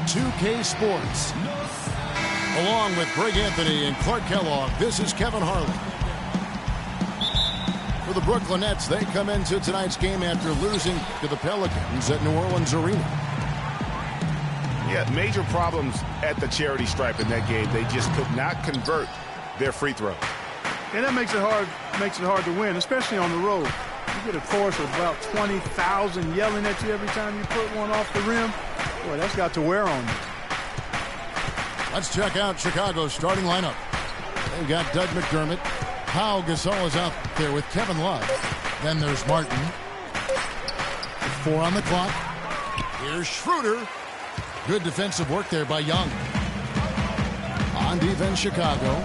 2K Sports. Along with Greg Anthony and Clark Kellogg, this is Kevin Harlan. For the Brooklyn Nets, they come into tonight's game after losing to the Pelicans at New Orleans Arena. Yeah, major problems at the charity stripe in that game. They just could not convert their free throws. And that makes it hard to win, especially on the road. You get a chorus of about 20,000 yelling at you every time you put one off the rim. Boy, that's got to wear on you. Let's check out Chicago's starting lineup. They've got Doug McDermott. Pau Gasol is out there with Kevin Love. Then there's Martin. 4 on the clock. Here's Schroeder. Good defensive work there by Young. On defense, Chicago.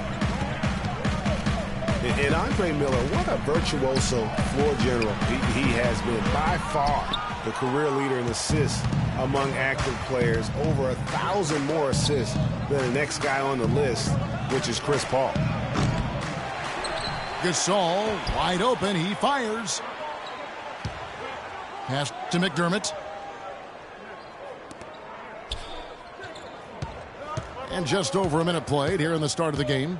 And Andre Miller, what a virtuoso floor general he has been. By far the career leader in assists among active players. Over 1,000 more assists than the next guy on the list, which is Chris Paul. Gasol wide open. He fires. Pass to McDermott. And just over a minute played here in the start of the game.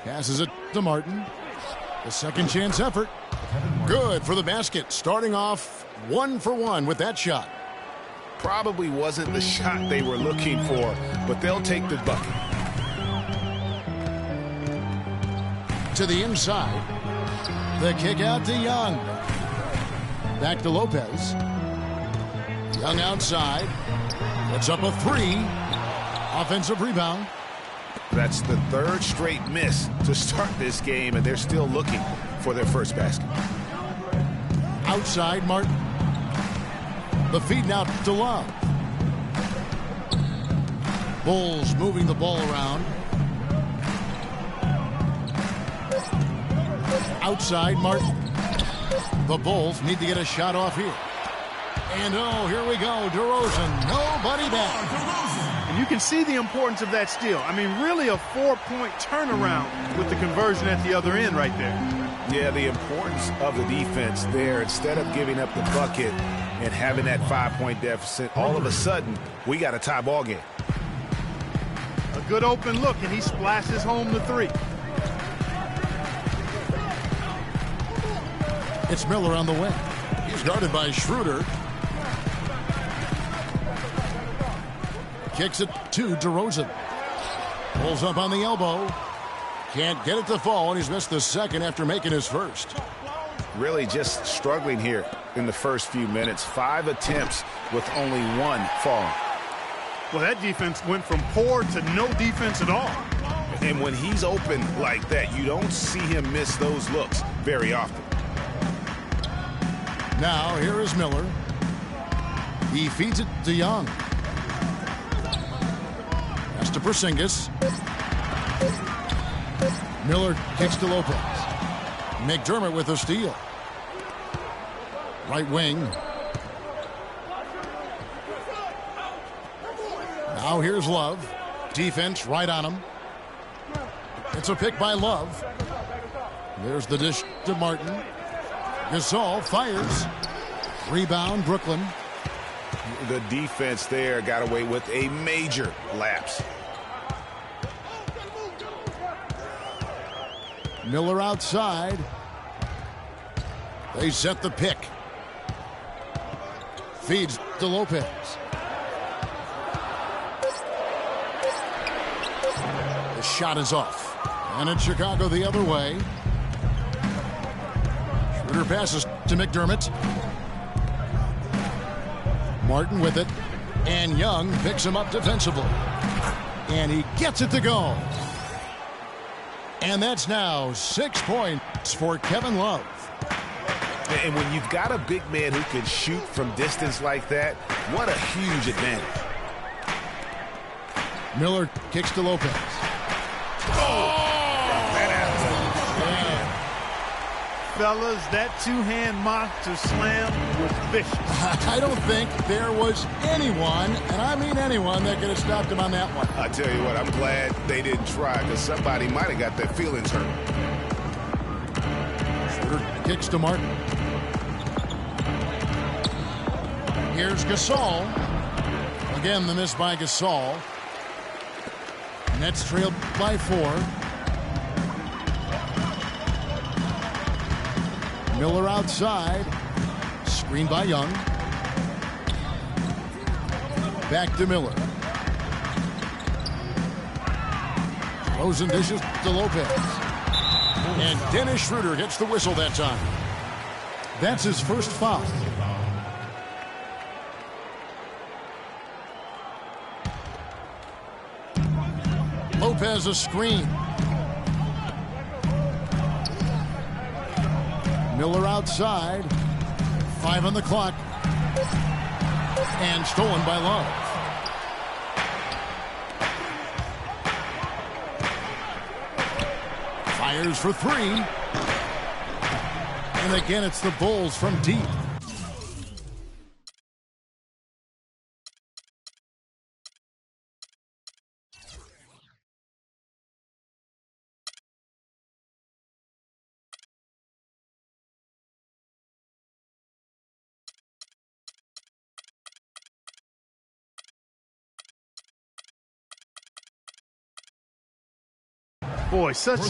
Passes it to Martin. The second chance effort. Good for the basket. Starting off 1 for 1 with that shot. Probably wasn't the shot they were looking for, but they'll take the bucket. To the inside. The kick out to Young. Back to Lopez. Young outside. Puts up a 3. Offensive rebound. That's the 3rd straight miss to start this game, and they're still looking for their first basket. Outside, Martin. The feed now to Love. Bulls moving the ball around. Outside, Martin. The Bulls need to get a shot off here. And oh, here we go. DeRozan, nobody back. And you can see the importance of that steal. I mean, really a 4-point turnaround with the conversion at the other end right there. Yeah, the importance of the defense there. Instead of giving up the bucket and having that 5-point deficit, all of a sudden, we got a tie ball game. A good open look, and he splashes home the 3. It's Miller on the wing. He's guarded by Schroeder. Kicks it to DeRozan. Pulls up on the elbow. Can't get it to fall, and he's missed the second after making his first. Really just struggling here in the first few minutes. 5 attempts with only 1 falling. Well, that defense went from poor to no defense at all. And when he's open like that, you don't see him miss those looks very often. Now, here is Miller. He feeds it to Young. That's to Porzingis. Miller kicks to Lopez. McDermott with a steal. Right wing. Now here's Love. Defense right on him. It's a pick by Love. There's the dish to Martin. Gasol fires. Rebound, Brooklyn. The defense there got away with a major lapse. Miller outside. They set the pick. Feeds to Lopez. The shot is off. And it's Chicago the other way. Schroeder passes to McDermott. Martin with it. And Young picks him up defensively. And he gets it to go. And that's now 6 points for Kevin Love. And when you've got a big man who can shoot from distance like that, what a huge advantage. Miller kicks to Lopez. Fellas, that two-hand monster slam was vicious. I don't think there was anyone, and I mean anyone, that could have stopped him on that one. I tell you what, I'm glad they didn't try, because somebody might have got their feelings hurt. Schroeder kicks to Martin. Here's Gasol. Again, the miss by Gasol. Nets trailed by 4. Miller outside. Screen by Young. Back to Miller. Rosen dishes to Lopez. And Dennis Schroeder gets the whistle that time. That's his first foul. Lopez a screen. Miller outside. 5 on the clock. And stolen by Love. Fires for 3. And again, it's the Bulls from deep. Boy, such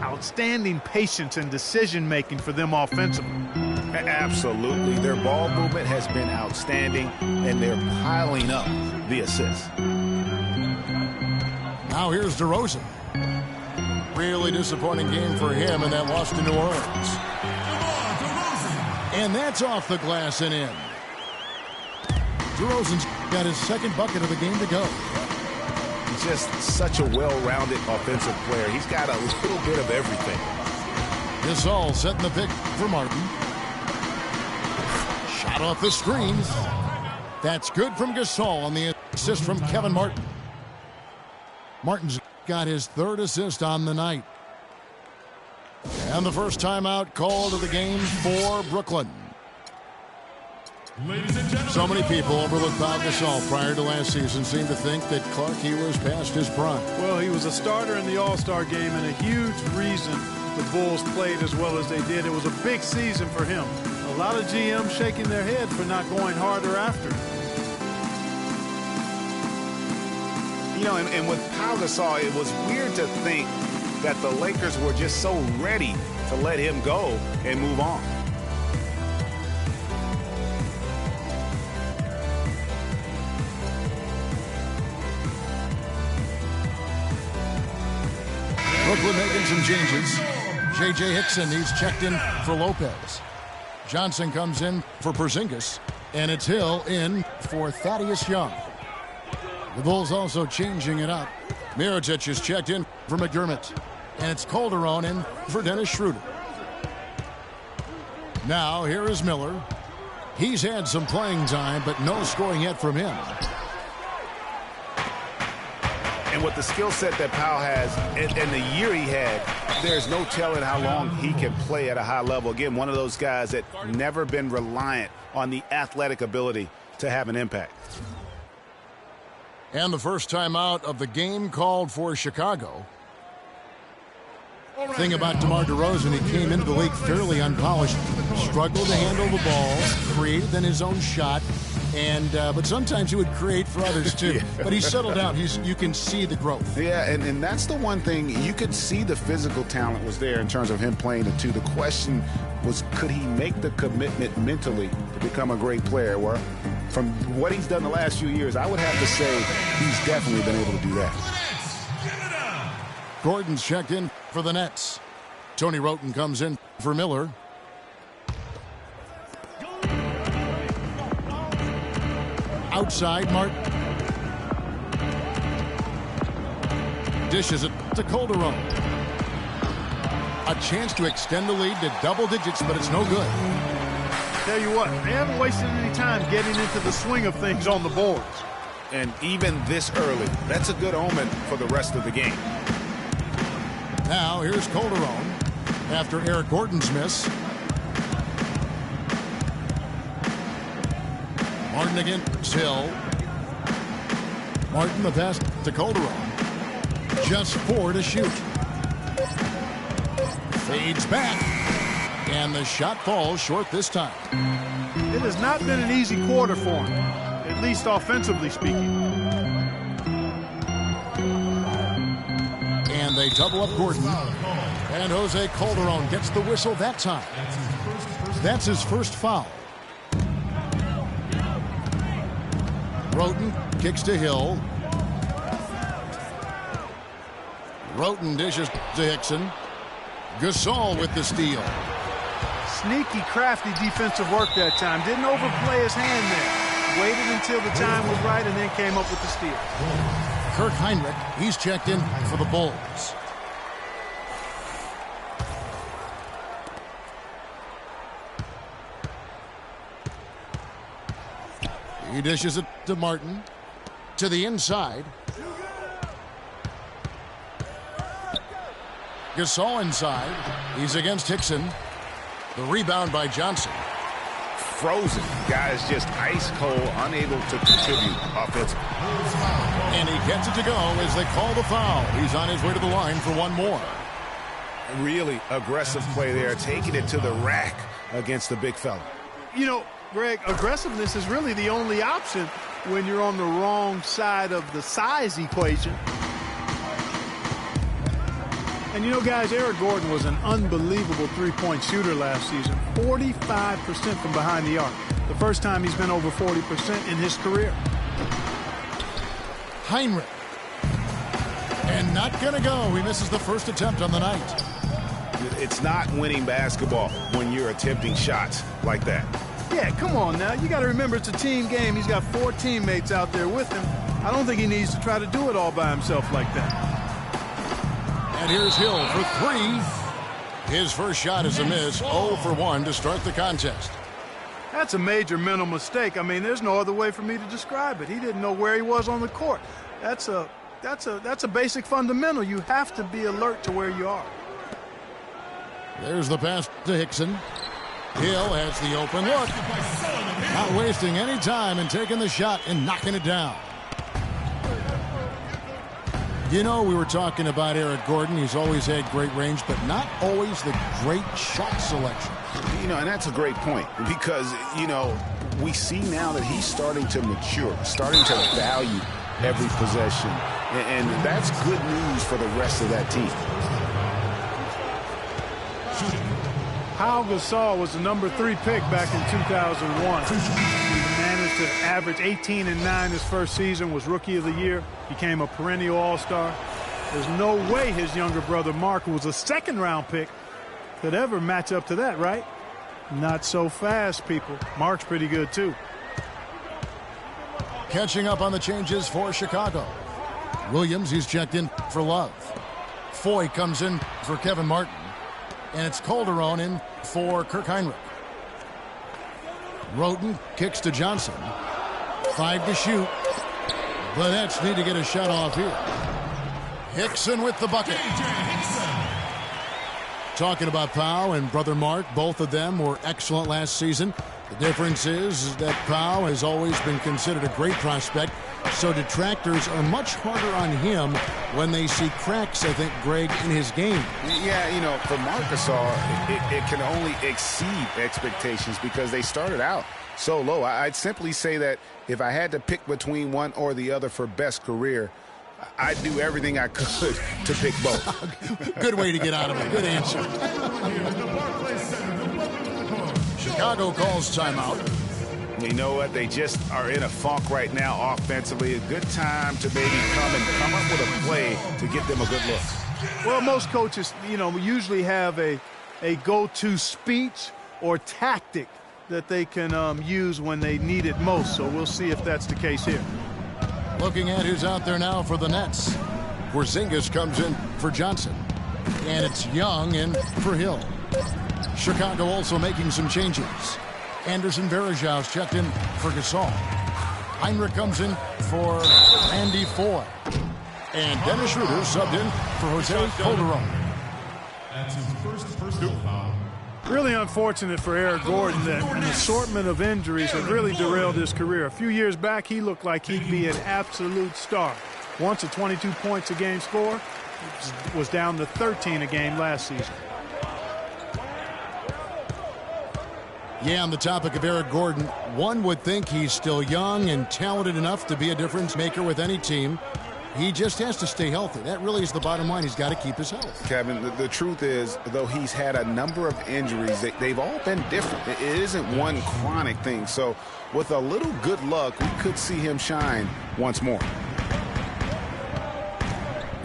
outstanding patience and decision-making for them offensively. Absolutely. Their ball movement has been outstanding, and they're piling up the assists. Now here's DeRozan. Really disappointing game for him in that loss to New Orleans. And that's off the glass and in. DeRozan's got his second bucket of the game to go. Just such a well-rounded offensive player. He's got a little bit of everything. Gasol setting the pick for Martin. Shot off the screens. That's good from Gasol on the assist from Kevin Martin. Martin's got his 3rd assist on the night. And the first timeout called of the game for Brooklyn. So many people overlooked Pau Gasol prior to last season seem to think that Clark, he was past his prime. Well, he was a starter in the All-Star game and a huge reason the Bulls played as well as they did. It was a big season for him. A lot of GMs shaking their head for not going harder after. You know, and with Pau Gasol, it was weird to think that the Lakers were just so ready to let him go and move on. Brooklyn making some changes. J.J. Hickson, he's checked in for Lopez. Johnson comes in for Porzingis. And it's Hill in for Thaddeus Young. The Bulls also changing it up. Mirotic is checked in for McDermott. And it's Calderon in for Dennis Schroeder. Now here is Miller. He's had some playing time, but no scoring yet from him. And with the skill set that Pau has and the year he had, there's no telling how long he can play at a high level. Again, one of those guys that never been reliant on the athletic ability to have an impact. And the first timeout of the game called for Chicago. Thing about DeMar DeRozan, he came into the league fairly unpolished, struggled to handle the ball, created then his own shot, and but sometimes he would create for others too. Yeah. But he settled down. You can see the growth. Yeah, and that's the one thing. You could see the physical talent was there in terms of him playing the two. The question was, could he make the commitment mentally to become a great player? Well, from what he's done the last few years, I would have to say he's definitely been able to do that. Gordon's checked in for the Nets. Tony Wroten comes in for Miller. Outside, Martin. Dishes it to Calderon. A chance to extend the lead to double digits, but it's no good. Tell you what, they haven't wasted any time getting into the swing of things on the boards. And even this early, that's a good omen for the rest of the game. Now here's Calderon after Eric Gordon's miss. Martin against Hill. Martin the pass to Calderon. Just 4 to shoot. Fades back. And the shot falls short this time. It has not been an easy quarter for him. At least offensively speaking. And they double up Gordon. And Jose Calderon gets the whistle that time. That's his first foul. Roten kicks to Hill. Roten dishes to Hickson. Gasol with the steal. Sneaky, crafty defensive work that time. Didn't overplay his hand there. Waited until the time was right and then came up with the steal. Kirk Heinrich, he's checked in for the Bulls. He dishes it to Martin. To the inside. Gasol inside. He's against Hickson. The rebound by Johnson. Frozen. Guys just ice cold, unable to contribute offensively. And he gets it to go as they call the foul. He's on his way to the line for one more. Really aggressive play there, taking it to the rack against the big fella. You know, Greg, aggressiveness is really the only option when you're on the wrong side of the size equation. And you know, guys, Eric Gordon was an unbelievable three-point shooter last season. 45% from behind the arc. The first time he's been over 40% in his career. Heinrich. And not going to go. He misses the first attempt on the night. It's not winning basketball when you're attempting shots like that. Yeah, come on now. You got to remember it's a team game. He's got 4 teammates out there with him. I don't think he needs to try to do it all by himself like that. And here's Hill for 3. His first shot is a miss. 0 for 1 to start the contest. That's a major mental mistake. I mean, there's no other way for me to describe it. He didn't know where he was on the court. That's a basic fundamental. You have to be alert to where you are. There's the pass to Hickson. Hill has the open look. Not wasting any time and taking the shot and knocking it down. You know, we were talking about Eric Gordon. He's always had great range, but not always the great shot selection. You know, and that's a great point because, you know, we see now that he's starting to mature, starting to value every possession. And that's good news for the rest of that team. Pau Gasol was the number 3 pick back in 2001. He managed to average 18 and 9 his first season, was Rookie of the Year, became a perennial All-Star. There's no way his younger brother Mark, who was a second-round pick, could ever match up to that, right? Not so fast, people. Mark's pretty good, too. Catching up on the changes for Chicago. Williams, he's checked in for Love. Foy comes in for Kevin Martin. And it's Calderon in for Kirk Heinrich. Roten kicks to Johnson. 5 to shoot. The Nets need to get a shot off here. Hickson with the bucket. Talking about Pau and brother Mark, both of them were excellent last season. The difference is that Pau has always been considered a great prospect, so detractors are much harder on him when they see cracks, I think, Greg, in his game. Yeah, you know, for Marc Gasol, it can only exceed expectations because they started out so low. I'd simply say that if I had to pick between one or the other for best career, I'd do everything I could to pick both. Good way to get out of it. Good answer. Chicago calls timeout. You know what? They just are in a funk right now offensively. A good time to maybe come up with a play to get them a good look. Well, most coaches, you know, usually have a go-to speech or tactic that they can use when they need it most. So we'll see if that's the case here. Looking at who's out there now for the Nets. Porzingis comes in for Johnson. And it's Young in for Hill. Chicago also making some changes. Anderson Varejau's checked in for Gasol. Heinrich comes in for Andy Foy. And Dennis Schroeder subbed in for Jose Calderon. That's his first personal foul. Really unfortunate for Eric Gordon that an assortment of injuries have really derailed his career. A few years back, he looked like he'd be an absolute star. Once a 22 points a game score, was down to 13 a game last season. Yeah, on the topic of Eric Gordon, one would think he's still young and talented enough to be a difference maker with any team. He just has to stay healthy. That really is the bottom line. He's got to keep his health. Kevin, the truth is, though he's had a number of injuries, they've all been different. It isn't one chronic thing. So with a little good luck, we could see him shine once more.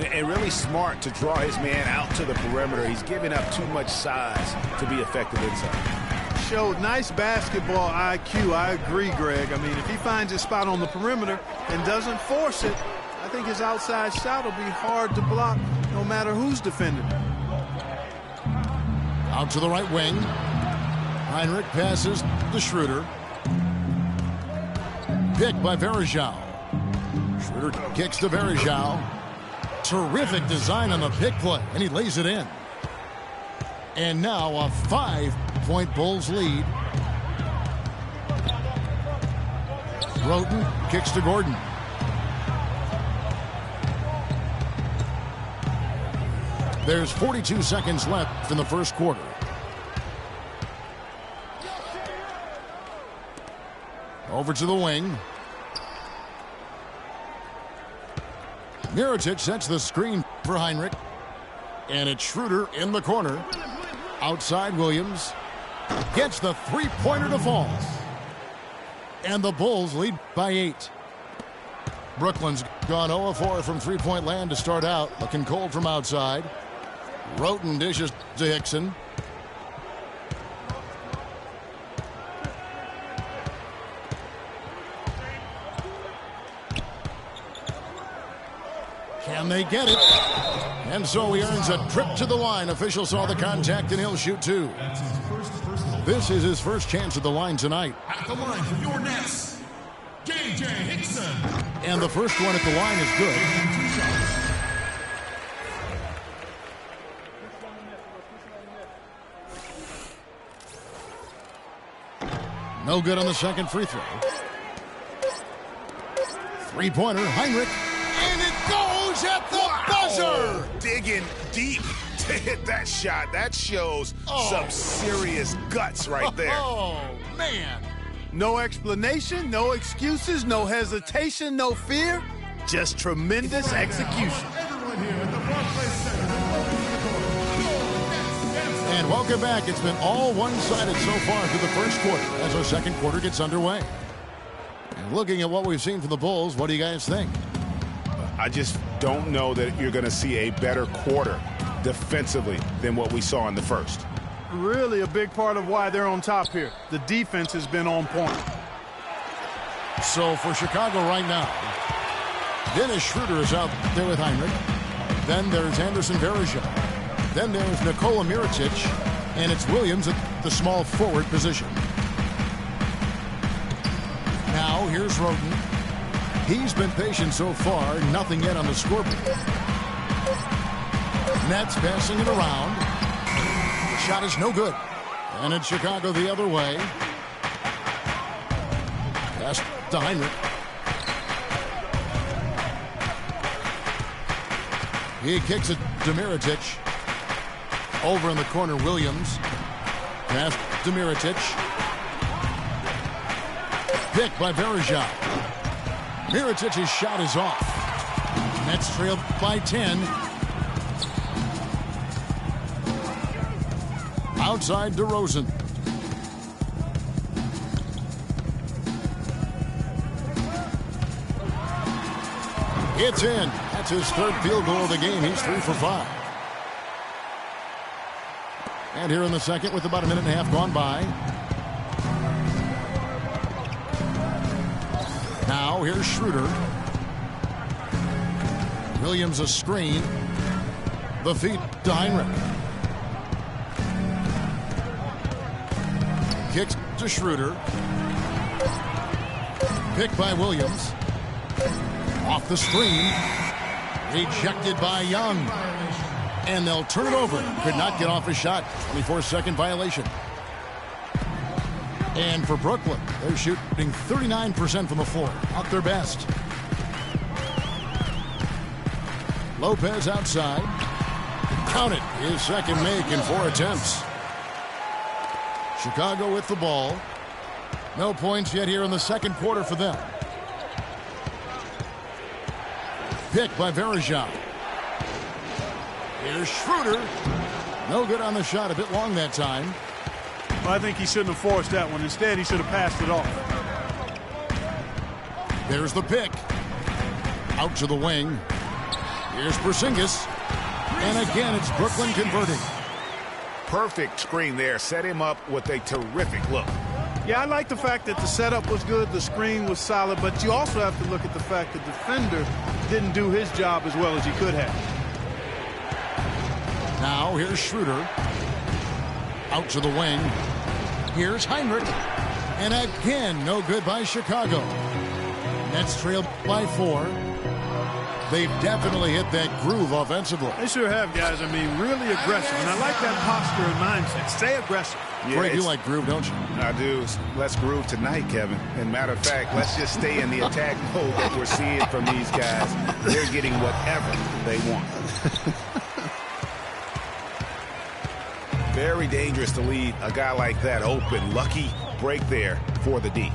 And really smart to draw his man out to the perimeter. He's giving up too much size to be effective inside. Showed nice basketball IQ. I agree, Greg. I mean, if he finds his spot on the perimeter and doesn't force it, I think his outside shot will be hard to block no matter who's defending. Out to the right wing. Heinrich passes to Schroeder. Picked by Varejao. Schroeder kicks to Varejao. Terrific design on the pick play, and he lays it in. And now a 5-point Bulls lead. Roten kicks to Gordon. There's 42 seconds left in the first quarter. Over to the wing. Mirotic sets the screen for Heinrich. And it's Schroeder in the corner. Outside Williams. Gets the three-pointer to fall. And the Bulls lead by 8. Brooklyn's gone 0-4 from three-point land to start out. Looking cold from outside. Roten dishes to Hickson. Can they get it? And so he earns a trip to the line. Officials saw the contact and he'll shoot 2. That's his first personal. This is his first chance at the line tonight. At the line for your Nets, J.J. Hickson. And the first one at the line is good. Taking 2 shots. No good on the second free throw. Three-pointer, Heinrich. And it goes at the buzzer! Digging deep to hit that shot. That shows some serious guts right there. Oh, man. No explanation, no excuses, no hesitation, no fear. Just tremendous execution. Everyone here at the Barclays Center. And welcome back. It's been all one-sided so far through the first quarter as our second quarter gets underway. And looking at what we've seen from the Bulls, what do you guys think? I just don't know that you're going to see a better quarter defensively than what we saw in the first. Really a big part of why they're on top here. The defense has been on point. So for Chicago right now, Dennis Schroeder is out there with Heinrich. Then there's Anderson Varejao. Then there's Nikola Mirotic. And it's Williams at the small forward position. Now here's Roten. He's been patient so far. Nothing yet on the scoreboard. Nets passing it around. Shot is no good. And it's Chicago the other way. Pass to Heinrich. He kicks it to Mirotic. Over in the corner, Williams. Pass to Mirotic. Picked by Varejao. Mirotic's shot is off. Nets trailed by 10. Outside DeRozan. It's in. That's his third field goal of the game. He's 3 for 5. And here in the second with about a minute and a half gone by. Now here's Schroeder. Williams a screen. The feed to Heinrich. Kicks to Schroeder. Picked by Williams. Off the screen. Rejected by Young. And they'll turn it over. Could not get off a shot. 24-second violation. And for Brooklyn, they're shooting 39% from the floor. Not their best. Lopez outside. Count it. His second make in 4 attempts. Chicago with the ball. No points yet here in the second quarter for them. Pick by Varejao. Here's Schroeder. No good on the shot. A bit long that time. Well, I think he shouldn't have forced that one. Instead, he should have passed it off. There's the pick. Out to the wing. Here's Porzingis. And again, it's Brooklyn converting. Perfect screen there. Set him up with a terrific look. Yeah, I like the fact that the setup was good, the screen was solid, but you also have to look at the fact that the defender didn't do his job as well as he could have. Now here's Schroeder. Out to the wing. Here's Heinrich. And again, no good by Chicago. Nets trailed by 4. They've definitely hit that groove offensively. They sure have, guys. I mean, really aggressive. And I like that posture and mindset. Stay aggressive. Yeah, Greg, you like groove, don't you? I do. Let's groove tonight, Kevin. And matter of fact, let's just stay in the attack mode that we're seeing from these guys. They're getting whatever they want. Very dangerous to leave a guy like that open. Lucky break there for the D.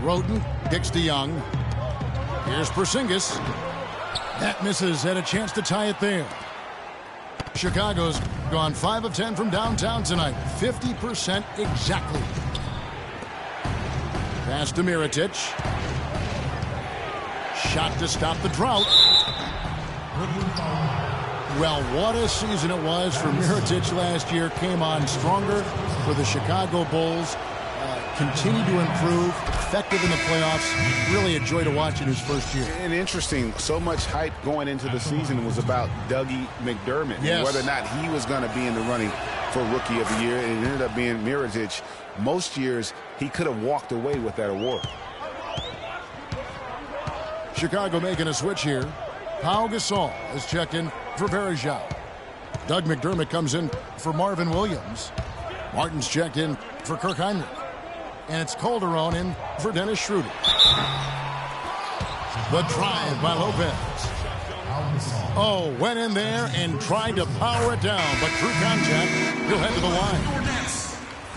Roden kicks to Young. Here's Porzingis. That misses. Had a chance to tie it there. Chicago's gone 5 of 10 from downtown tonight. 50% exactly. Pass to Mirotic. Shot to stop the drought. Well, what a season it was for Mirotic last year. Came on stronger for the Chicago Bulls. Continued to improve, effective in the playoffs. Really a joy to watch in his first year. And interesting, so much hype going into the season was about Dougie McDermott. Yes. And whether or not he was going to be in the running for Rookie of the Year. And it ended up being Mirotic. Most years, he could have walked away with that award. Chicago making a switch here. Pau Gasol is checked in for Varejao. Doug McDermott comes in for Marvin Williams. Martin's checked in for Kirk Heinrich. And it's Calderon in for Dennis Schroeder. The drive by Lopez. Oh, went in there and tried to power it down, but through contact, he'll head to the line.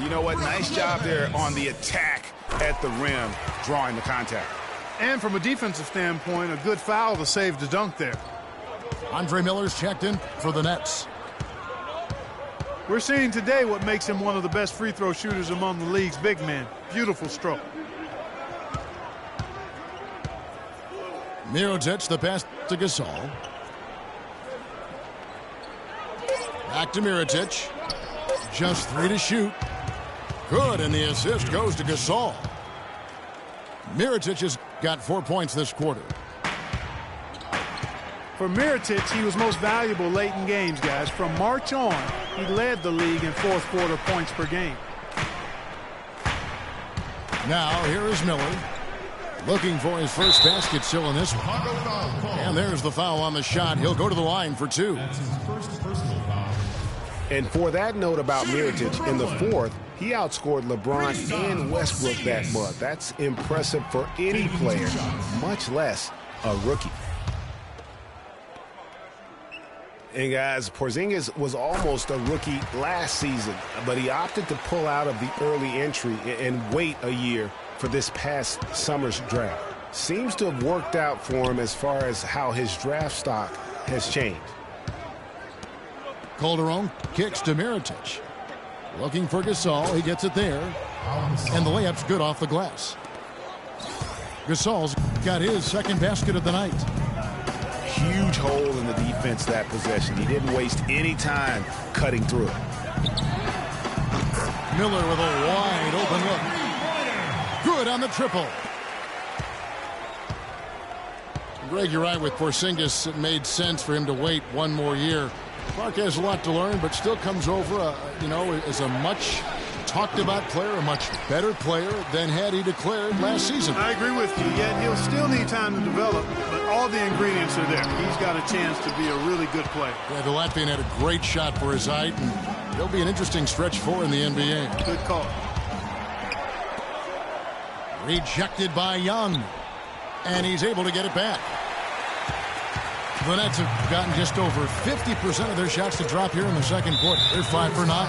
You know what? Nice job there on the attack at the rim, drawing the contact. And from a defensive standpoint, a good foul to save the dunk there. Andre Miller's checked in for the Nets. We're seeing today what makes him one of the best free throw shooters among the league's big men. Beautiful stroke. Mirotic, the pass to Gasol. Back to Mirotic. Just 3 to shoot. Good, and the assist goes to Gasol. Mirotic has got 4 points this quarter. For Mirotic, he was most valuable late in games, guys. From March on, he led the league in fourth quarter points per game. Now, here is Miller. Looking for his first basket still in this one. And there's the foul on the shot. He'll go to the line for 2. And for that note about Mirotic, in the fourth, he outscored LeBron and Westbrook that month. That's impressive for any player, much less a rookie. And guys, Porzingis was almost a rookie last season, but he opted to pull out of the early entry and wait a year for this past summer's draft. Seems to have worked out for him as far as how his draft stock has changed. Calderon kicks to Mirotic. Looking for Gasol. He gets it there. And the layup's good off the glass. Gasol's got his second basket of the night. Huge hole in the defense that possession. He didn't waste any time cutting through it. Miller with a wide open look. Good on the triple. Greg, you're right with Porzingis. It made sense for him to wait one more year. Clark has a lot to learn, but still comes over, as a much talked about player, a much better player than had he declared last season. I agree with you. Yet he'll still need time to develop, but all the ingredients are there. He's got a chance to be a really good player. Yeah, the Latvian had a great shot for his height, and he'll be an interesting stretch for in the NBA. Good call. Rejected by Young, and he's able to get it back. The Nets have gotten just over 50% of their shots to drop here in the second quarter. They're 5 for 9.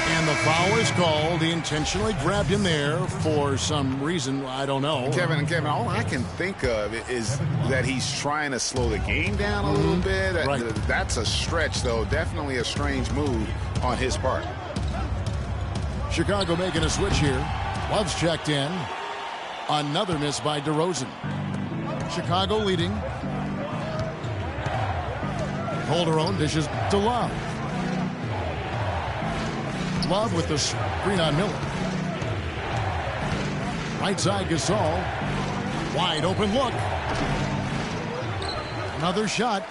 And the foul is called. He intentionally grabbed him there for some reason. I don't know. Kevin, all I can think of is that he's trying to slow the game down a little bit. Right. That's a stretch, though. Definitely a strange move on his part. Chicago making a switch here. Love's checked in. Another miss by DeRozan. Chicago leading. Calderon dishes to Love. Love with the screen on Miller. Right side Gasol. Wide open look. Another shot.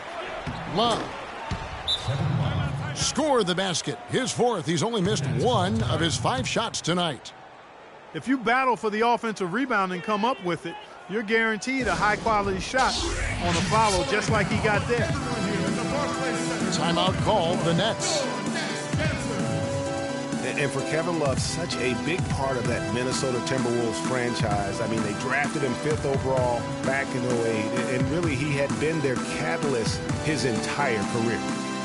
Love. Scored the basket. His fourth. He's only missed 1 of his 5 shots tonight. If you battle for the offensive rebound and come up with it, you're guaranteed a high-quality shot on a follow just like he got there. Timeout called the Nets. And for Kevin Love, such a big part of that Minnesota Timberwolves franchise. I mean, they drafted him 5th overall back in 2008, and really he had been their catalyst his entire career.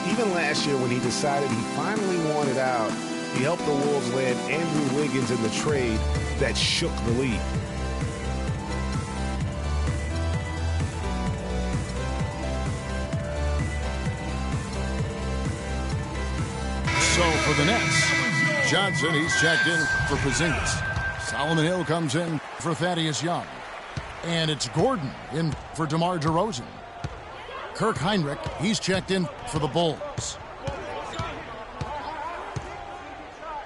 Even last year when he decided he finally wanted out, he helped the Wolves land Andrew Wiggins in the trade that shook the league. So for the Nets, Johnson, he's checked in for Porzingis. Solomon Hill comes in for Thaddeus Young. And it's Gordon in for DeMar DeRozan. Kirk Heinrich, he's checked in for the Bulls.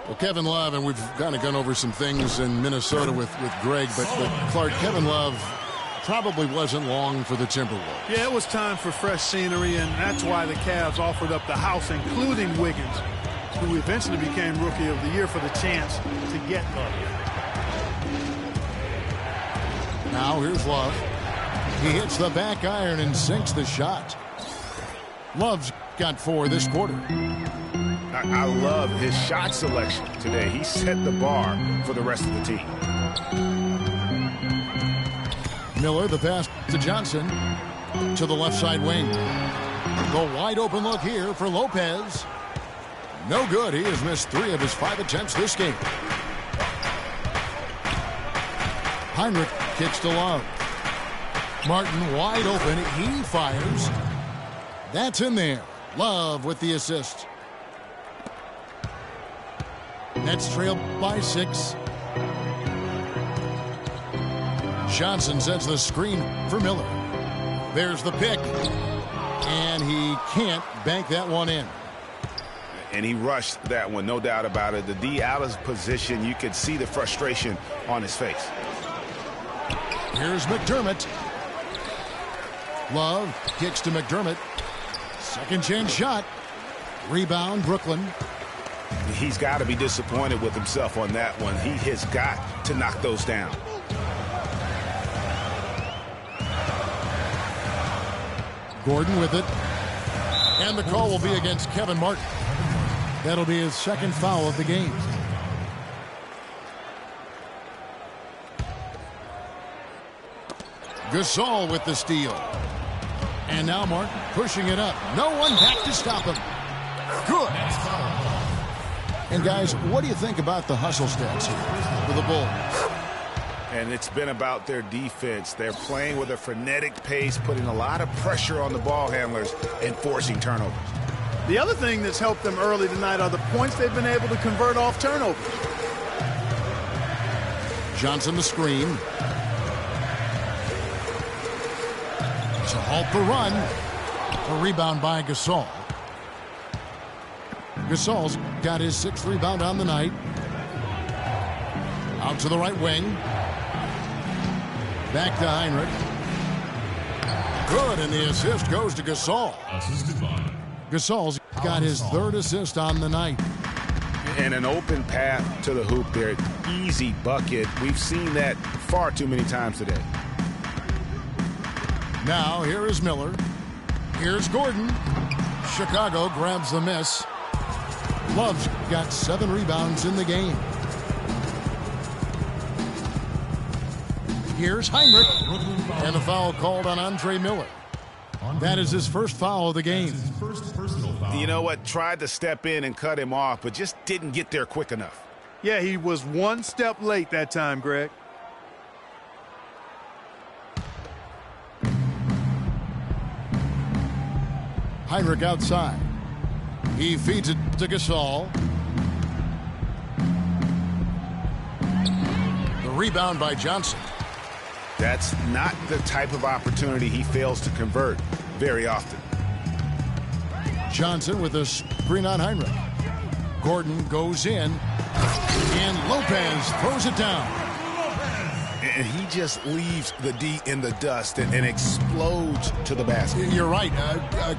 Well, Kevin Love, and we've kind of gone over some things in Minnesota with Greg, but Clark, Kevin Love probably wasn't long for the Timberwolves. Yeah, it was time for fresh scenery, and that's why the Cavs offered up the house, including Wiggins, who eventually became Rookie of the Year, for the chance to get Love. Now here's Love. He hits the back iron and sinks the shot. Love's got 4 this quarter. I love his shot selection today. He set the bar for the rest of the team. Miller, the pass to Johnson to the left side wing. The wide open look here for Lopez. No good. He has missed 3 of his 5 attempts this game. Heinrich kicks to Love. Martin wide open. He fires. That's in there. Love with the assist. Nets trail by 6. Johnson sets the screen for Miller. There's the pick. And he can't bank that one in. And he rushed that one, no doubt about it. The D out of position, you could see the frustration on his face. Here's McDermott. Love kicks to McDermott. Second chance shot. Rebound, Brooklyn. He's got to be disappointed with himself on that one. He has got to knock those down. Gordon with it. And the call will be against Kevin Martin. That'll be his second foul of the game. Gasol with the steal. And now Martin pushing it up. No one back to stop him. Good. And guys, what do you think about the hustle stats here for the Bulls? And it's been about their defense. They're playing with a frenetic pace, putting a lot of pressure on the ball handlers and forcing turnovers. The other thing that's helped them early tonight are the points they've been able to convert off turnovers. Johnson the screen. To halt the run. A rebound by Gasol. Gasol's got his 6th rebound on the night. Out to the right wing. Back to Heinrich. Good, and the assist goes to Gasol. Gasol's got his 3rd assist on the night. And an open path to the hoop there. Easy bucket. We've seen that far too many times today. Now here is Miller. Here's Gordon. Chicago grabs the miss. Love's got 7 rebounds in the game. Here's Heinrich. And a foul called on Andre Miller. That is his first foul of the game. You know what? Tried to step in and cut him off, but just didn't get there quick enough. Yeah, he was one step late that time, Greg. Hinrich outside. He feeds it to Gasol. The rebound by Johnson. That's not the type of opportunity he fails to convert very often. Johnson with a screen on Hinrich. Gordon goes in, and Lopez throws it down. And he just leaves the D in the dust and explodes to the basket. You're right.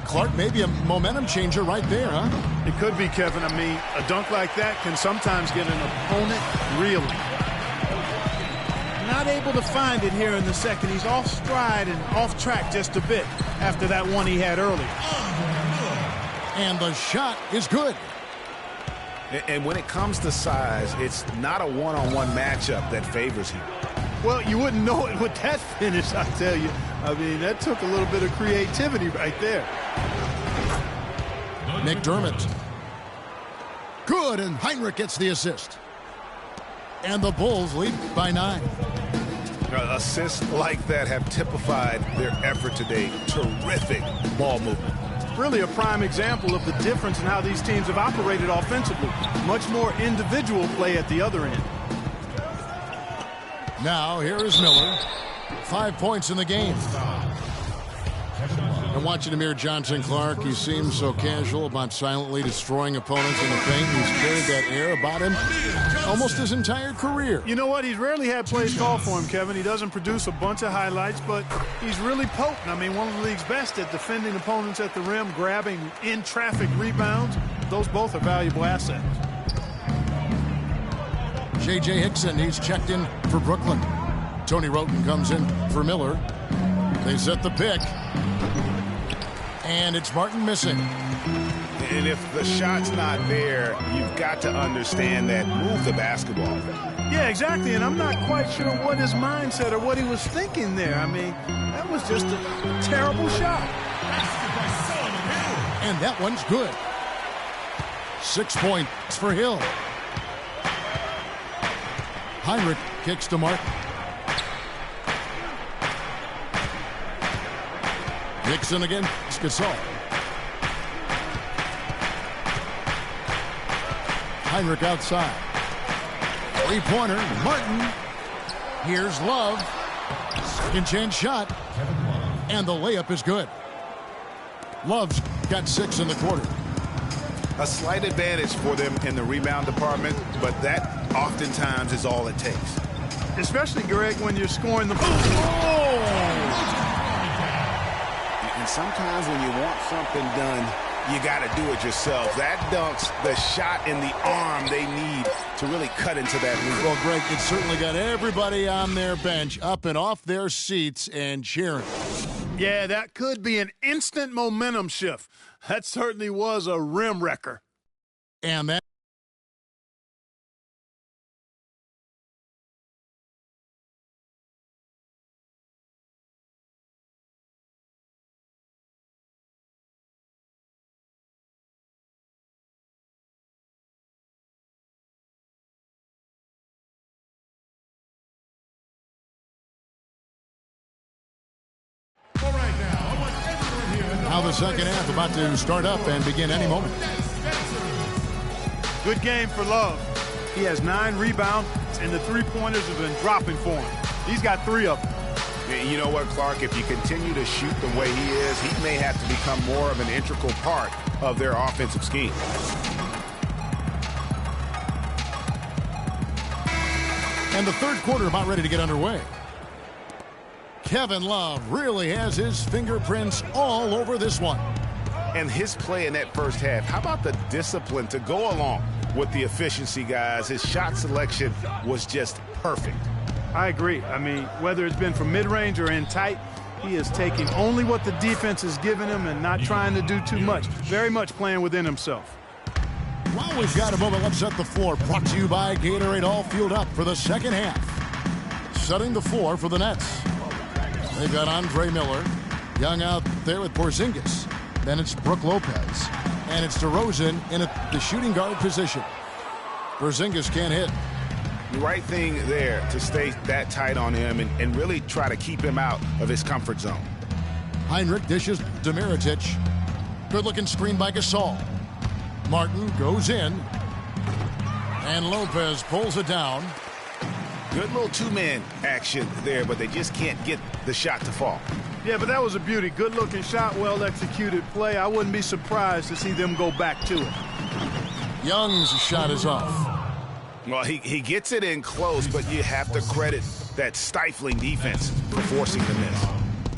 Clark, maybe a momentum changer right there, huh? It could be, Kevin. I mean, a dunk like that can sometimes get an opponent reeling. Not able to find it here in the second. He's off stride and off track just a bit after that one he had earlier. And the shot is good. And when it comes to size, it's not a one-on-one matchup that favors him. Well, you wouldn't know it with that finish, I tell you. I mean, that took a little bit of creativity right there. McDermott. Good, and Hinrich gets the assist. And the Bulls lead by 9. Assists like that have typified their effort today. Terrific ball movement. Really a prime example of the difference in how these teams have operated offensively. Much more individual play at the other end. Now, here is Miller. 5 points in the game. And watching Amir Johnson Clark, he seems so casual about silently destroying opponents in the paint. He's carried that air about him almost his entire career. You know what? He's rarely had plays called for him, Kevin. He doesn't produce a bunch of highlights, but he's really potent. I mean, one of the league's best at defending opponents at the rim, grabbing in-traffic rebounds. Those both are valuable assets. J.J. Hickson, he's checked in for Brooklyn. Tony Wroten comes in for Miller. They set the pick. And it's Martin missing. And if the shot's not there, you've got to understand that. Move the basketball. Yeah, exactly. And I'm not quite sure what his mindset or what he was thinking there. I mean, that was just a terrible shot. And that one's good. 6 points for Hill. Hinrich kicks to Martin. Nixon again. Gasol. Hinrich outside. Three-pointer. Martin. Here's Love. Second chance shot. And the layup is good. Love's got 6 in the quarter. A slight advantage for them in the rebound department, but that oftentimes is all it takes. Especially, Greg, when you're scoring the ball. Oh! And sometimes when you want something done, you got to do it yourself. That dunks the shot in the arm they need to really cut into that lead. Well, Greg, it certainly got everybody on their bench up and off their seats and cheering. Yeah, that could be an instant momentum shift. That certainly was a rim wrecker. And that. Now the second half about to start up and begin any moment. Good game for Love. He has 9 rebounds, and the three-pointers have been dropping for him. He's got 3 of them. You know what, Clark? If you continue to shoot the way he is, he may have to become more of an integral part of their offensive scheme. And the third quarter about ready to get underway. Kevin Love really has his fingerprints all over this one. And his play in that first half, how about the discipline to go along with the efficiency, guys? His shot selection was just perfect. I agree. I mean, whether it's been from mid-range or in tight, he is taking only what the defense has given him and not trying to do too much. Very much playing within himself. While we've got a moment, let's set the floor. Brought to you by Gatorade, all fueled up for the second half. Setting the floor for the Nets. They've got Andre Miller. Young out there with Porzingis. Then it's Brook Lopez. And it's DeRozan in the shooting guard position. Porzingis can't hit. The right thing there to stay that tight on him and really try to keep him out of his comfort zone. Heinrich dishes to Mirotic. Good-looking screen by Gasol. Martin goes in. And Lopez pulls it down. Good little two-man action there, but they just can't get the shot to fall. Yeah, but that was a beauty. Good-looking shot, well-executed play. I wouldn't be surprised to see them go back to it. Young's shot is off. Well, he gets it in close, but you have to credit that stifling defense for forcing the miss.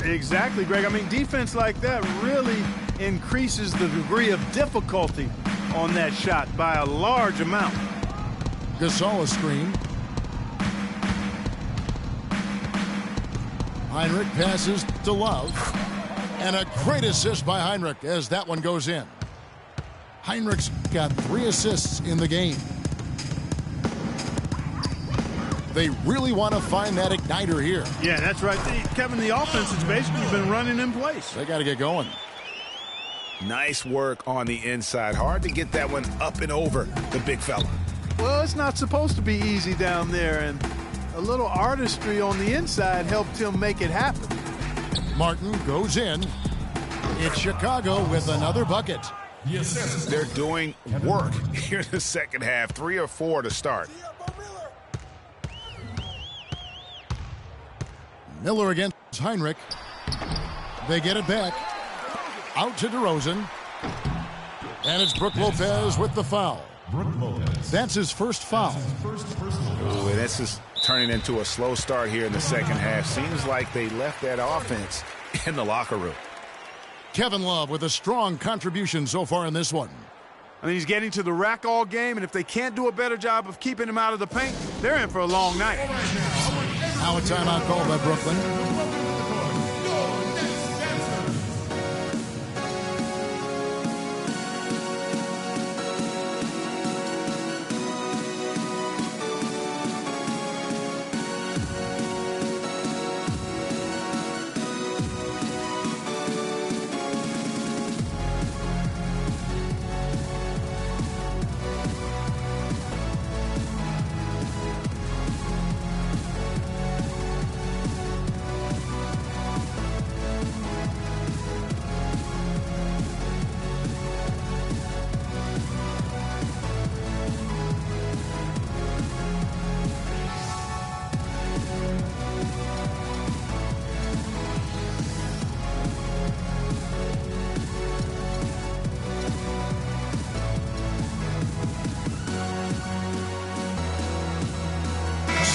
Exactly, Greg. I mean, defense like that really increases the degree of difficulty on that shot by a large amount. Gasol screen. Heinrich passes to Love. And a great assist by Heinrich as that one goes in. Heinrich's got 3 assists in the game. They really want to find that igniter here. Yeah, that's right. Kevin, the offense has basically been running in place. They got to get going. Nice work on the inside. Hard to get that one up and over the big fella. Well, it's not supposed to be easy down there, and a little artistry on the inside helped him make it happen. Martin goes in. It's Chicago with another bucket. They're doing work here in the second half. 3 or 4 to start. Miller against Heinrich. They get it back. Out to DeRozan. And it's Brook Lopez with the foul. That's his first foul. Ooh, and this is turning into a slow start here in the second half. Seems like they left that offense in the locker room. Kevin Love with a strong contribution so far in this one. I mean, he's getting to the rack all game, and if they can't do a better job of keeping him out of the paint, they're in for a long night. Now a timeout called by Brooklyn.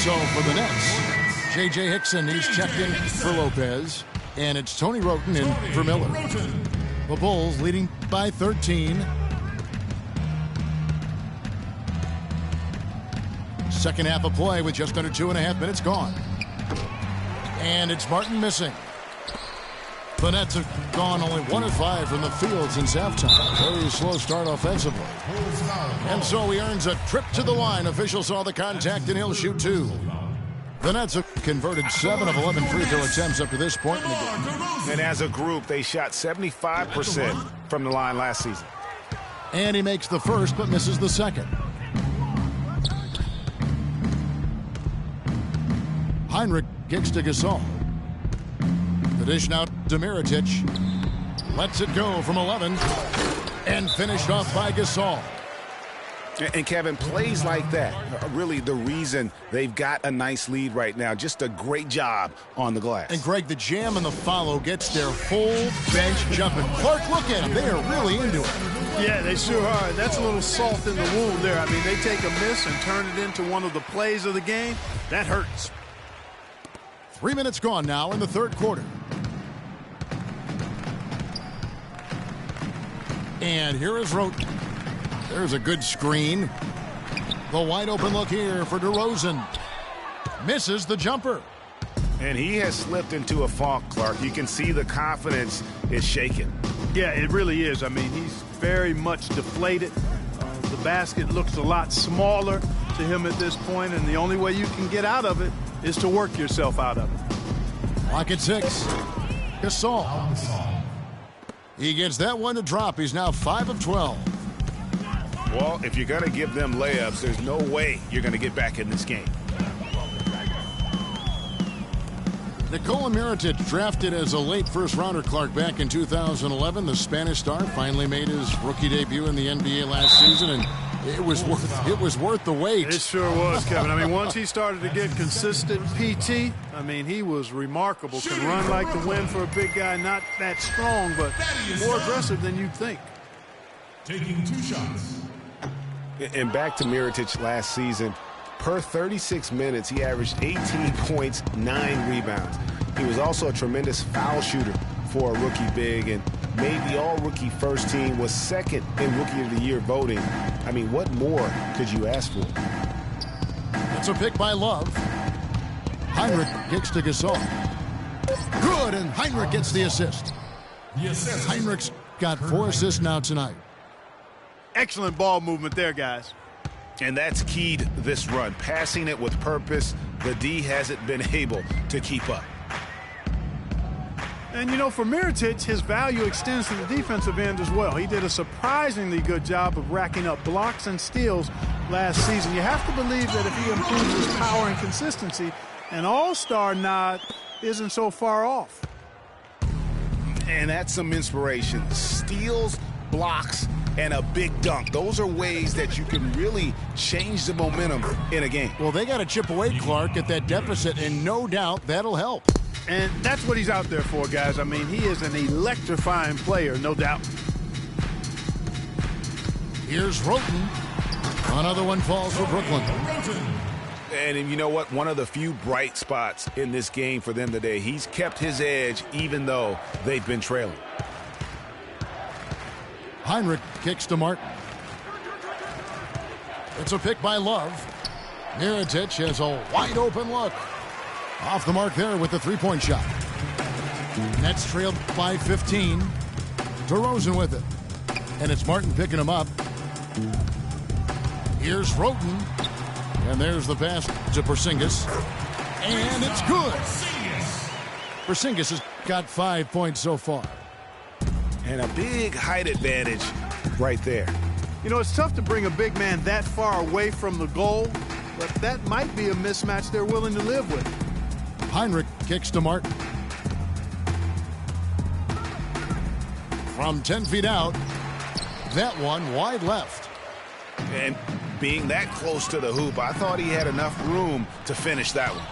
So for the Nets, J.J. Hickson, he's checked in for Lopez. And it's Tony Wroten in for Miller. The Bulls leading by 13. Second half of play with just under 2.5 minutes gone. And it's Martin missing. The Nets have gone only 1 of 5 from the field since halftime. Very slow start offensively. And so he earns a trip to the line. Officials saw the contact and he'll shoot 2. The Nets have converted 7 of 11 free throw attempts up to this point in the game. And as a group, they shot 75% from the line last season. And he makes the first but misses the second. Heinrich kicks to Gasol. The dish now to Mirotic. Lets it go from 11. And finished off by Gasol. And Kevin, plays like that are really the reason they've got a nice lead right now. Just a great job on the glass. And Greg, the jam and the follow gets their whole bench jumping. Clark, look at them. They are really into it. Yeah, they sure are. That's a little salt in the wound there. I mean, they take a miss and turn it into one of the plays of the game. That hurts. 3 minutes gone now in the third quarter. And here is Wroten. There's a good screen. The wide open look here for DeRozan. Misses the jumper. And he has slipped into a funk, Clark. You can see the confidence is shaken. Yeah, it really is. I mean, he's very much deflated. The basket looks a lot smaller to him at this point, and the only way you can get out of it is to work yourself out of it. Clock at 6. Gasol. He gets that one to drop. He's now 5 of 12. Well, if you're going to give them layups, there's no way you're going to get back in this game. Nikola Mirotic, drafted as a late first-rounder, Clark, back in 2011. The Spanish star finally made his rookie debut in the NBA last season, and it was worth the wait. It sure was, Kevin. I mean, once he started to get consistent PT, I mean, he was remarkable. Can run like the wind for a big guy, not that strong, but more aggressive than you'd think. Taking 2 shots. And back to Mirotic last season. Per 36 minutes, he averaged 18 points, 9 rebounds. He was also a tremendous foul shooter for a rookie big and made the all-rookie first team, was second in Rookie of the Year voting. I mean, what more could you ask for? It's a pick by Love. Heinrich gets to Gasol. Good, and Heinrich gets the assist. Yes. Heinrich's got 4 assists now tonight. Excellent ball movement there, guys. And that's keyed this run. Passing it with purpose. The D hasn't been able to keep up. And, you know, for Mirotic, his value extends to the defensive end as well. He did a surprisingly good job of racking up blocks and steals last season. You have to believe that if he improves his power and consistency, an all-star nod isn't so far off. And that's some inspiration. Steals, blocks, and a big dunk. Those are ways that you can really change the momentum in a game. Well, they got to chip away, Clark, at that deficit, and no doubt that'll help. And that's what he's out there for, guys. I mean, he is an electrifying player, no doubt. Here's Roten. Another one falls for Brooklyn. And you know what? One of the few bright spots in this game for them today. He's kept his edge even though they've been trailing. Heinrich kicks to Martin. It's a pick by Love. Mirotic has a wide open look. Off the mark there with the three-point shot. Nets trailed by 15. DeRozan with it. And it's Martin picking him up. Here's Roten. And there's the pass to Porzingis. And it's good. Porzingis has got 5 points so far. And a big height advantage right there. You know, it's tough to bring a big man that far away from the goal, but that might be a mismatch they're willing to live with. Heinrich kicks to Martin. From 10 feet out, that one wide left. And being that close to the hoop, I thought he had enough room to finish that one.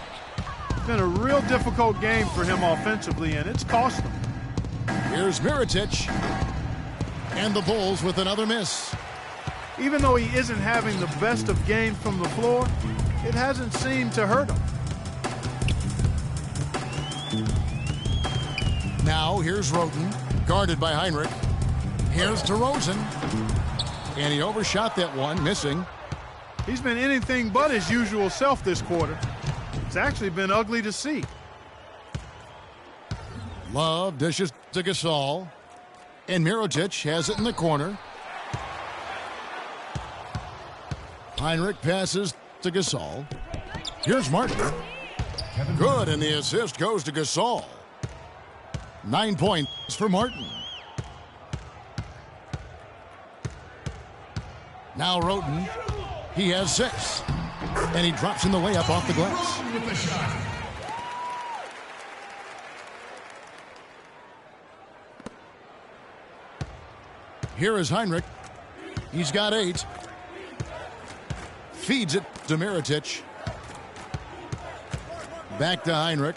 It's been a real difficult game for him offensively, and it's cost him. Here's Mirotic. And the Bulls with another miss. Even though he isn't having the best of games from the floor, it hasn't seemed to hurt him. Now here's Roten, guarded by Heinrich. Here's DeRozan. And he overshot that one, missing. He's been anything but his usual self this quarter. It's actually been ugly to see. Love dishes to Gasol. And Mirotic has it in the corner. Heinrich passes to Gasol. Here's Martin. Good, and the assist goes to Gasol. 9 points for Martin. Now Roten. He has 6. And he drops in the layup off the glass. With the shot. Here is Heinrich. He's got 8. Feeds it to Mirotic. Back to Heinrich.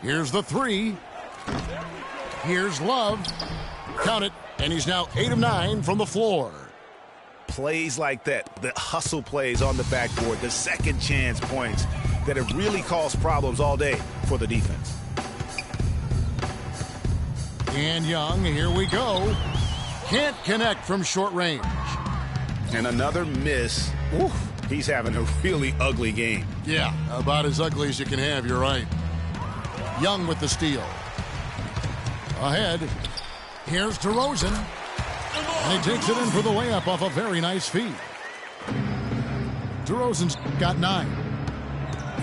Here's the 3. Here's Love. Count it. And he's now 8 of 9 from the floor. Plays like that, the hustle plays on the backboard, the second chance points that have really caused problems all day for the defense. And Young, here we go. Can't connect from short range. And another miss. Oof, he's having a really ugly game. Yeah, about as ugly as you can have, you're right. Young with the steal. Ahead. Here's DeRozan. And he takes it in for the layup off a very nice feed. DeRozan's got 9.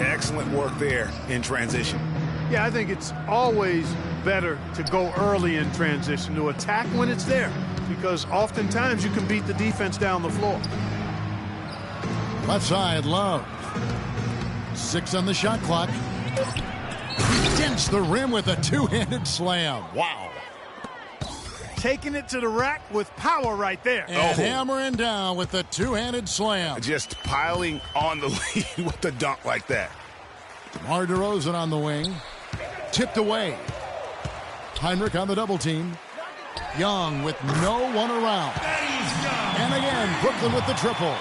Excellent work there in transition. Yeah, I think it's always better to go early in transition, to attack when it's there, because oftentimes you can beat the defense down the floor. Left side, Love. 6 on the shot clock. Dents the rim with a two-handed slam. Wow. Taking it to the rack with power right there. And hammering down with the two-handed slam. Just piling on the lead with the dunk like that. DeMar DeRozan on the wing. Tipped away. Heinrich on the double team. Young with no one around. And again, Brooklyn with the triple.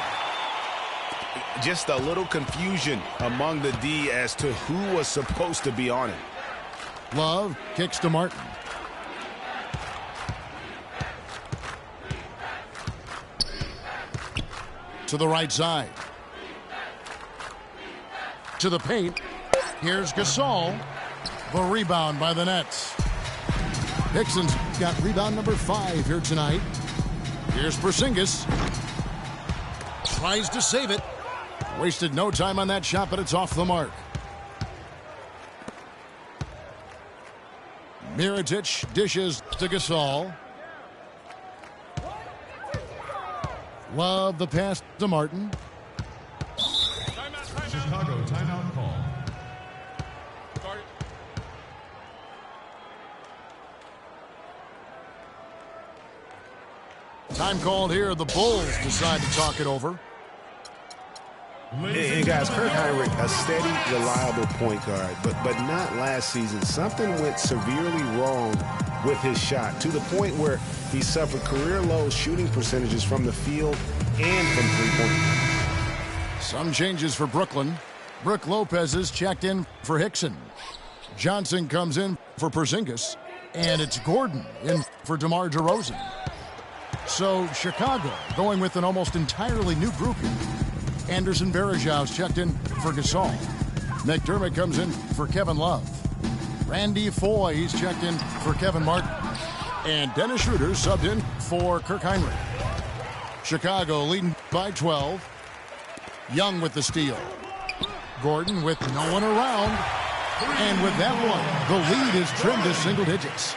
Just a little confusion among the D as to who was supposed to be on it. Love kicks to Martin. To the right side. To the paint. Here's Gasol. The rebound by the Nets. Hickson's got rebound number 5 here tonight. Here's Porzingis. Tries to save it. Wasted no time on that shot, but it's off the mark. Mirotic dishes to Gasol. Love the pass to Martin. Chicago timeout call. Time called here. The Bulls decide to talk it over. And guys, Kirk Heinrich, a steady, reliable point guard, but not last season. Something went severely wrong with his shot to the point where he suffered career low shooting percentages from the field and from three-point. Some changes for Brooklyn. Brook Lopez is checked in for Hickson. Johnson comes in for Porzingis. And it's Gordon in for DeMar DeRozan. So Chicago going with an almost entirely new grouping. Anderson Varejão's checked in for Gasol. McDermott comes in for Kevin Love. Randy Foye, he's checked in for Kevin Martin. And Dennis Schroeder subbed in for Kirk Heinrich. Chicago leading by 12. Young with the steal. Gordon with no one around. And with that one, the lead is trimmed to single digits.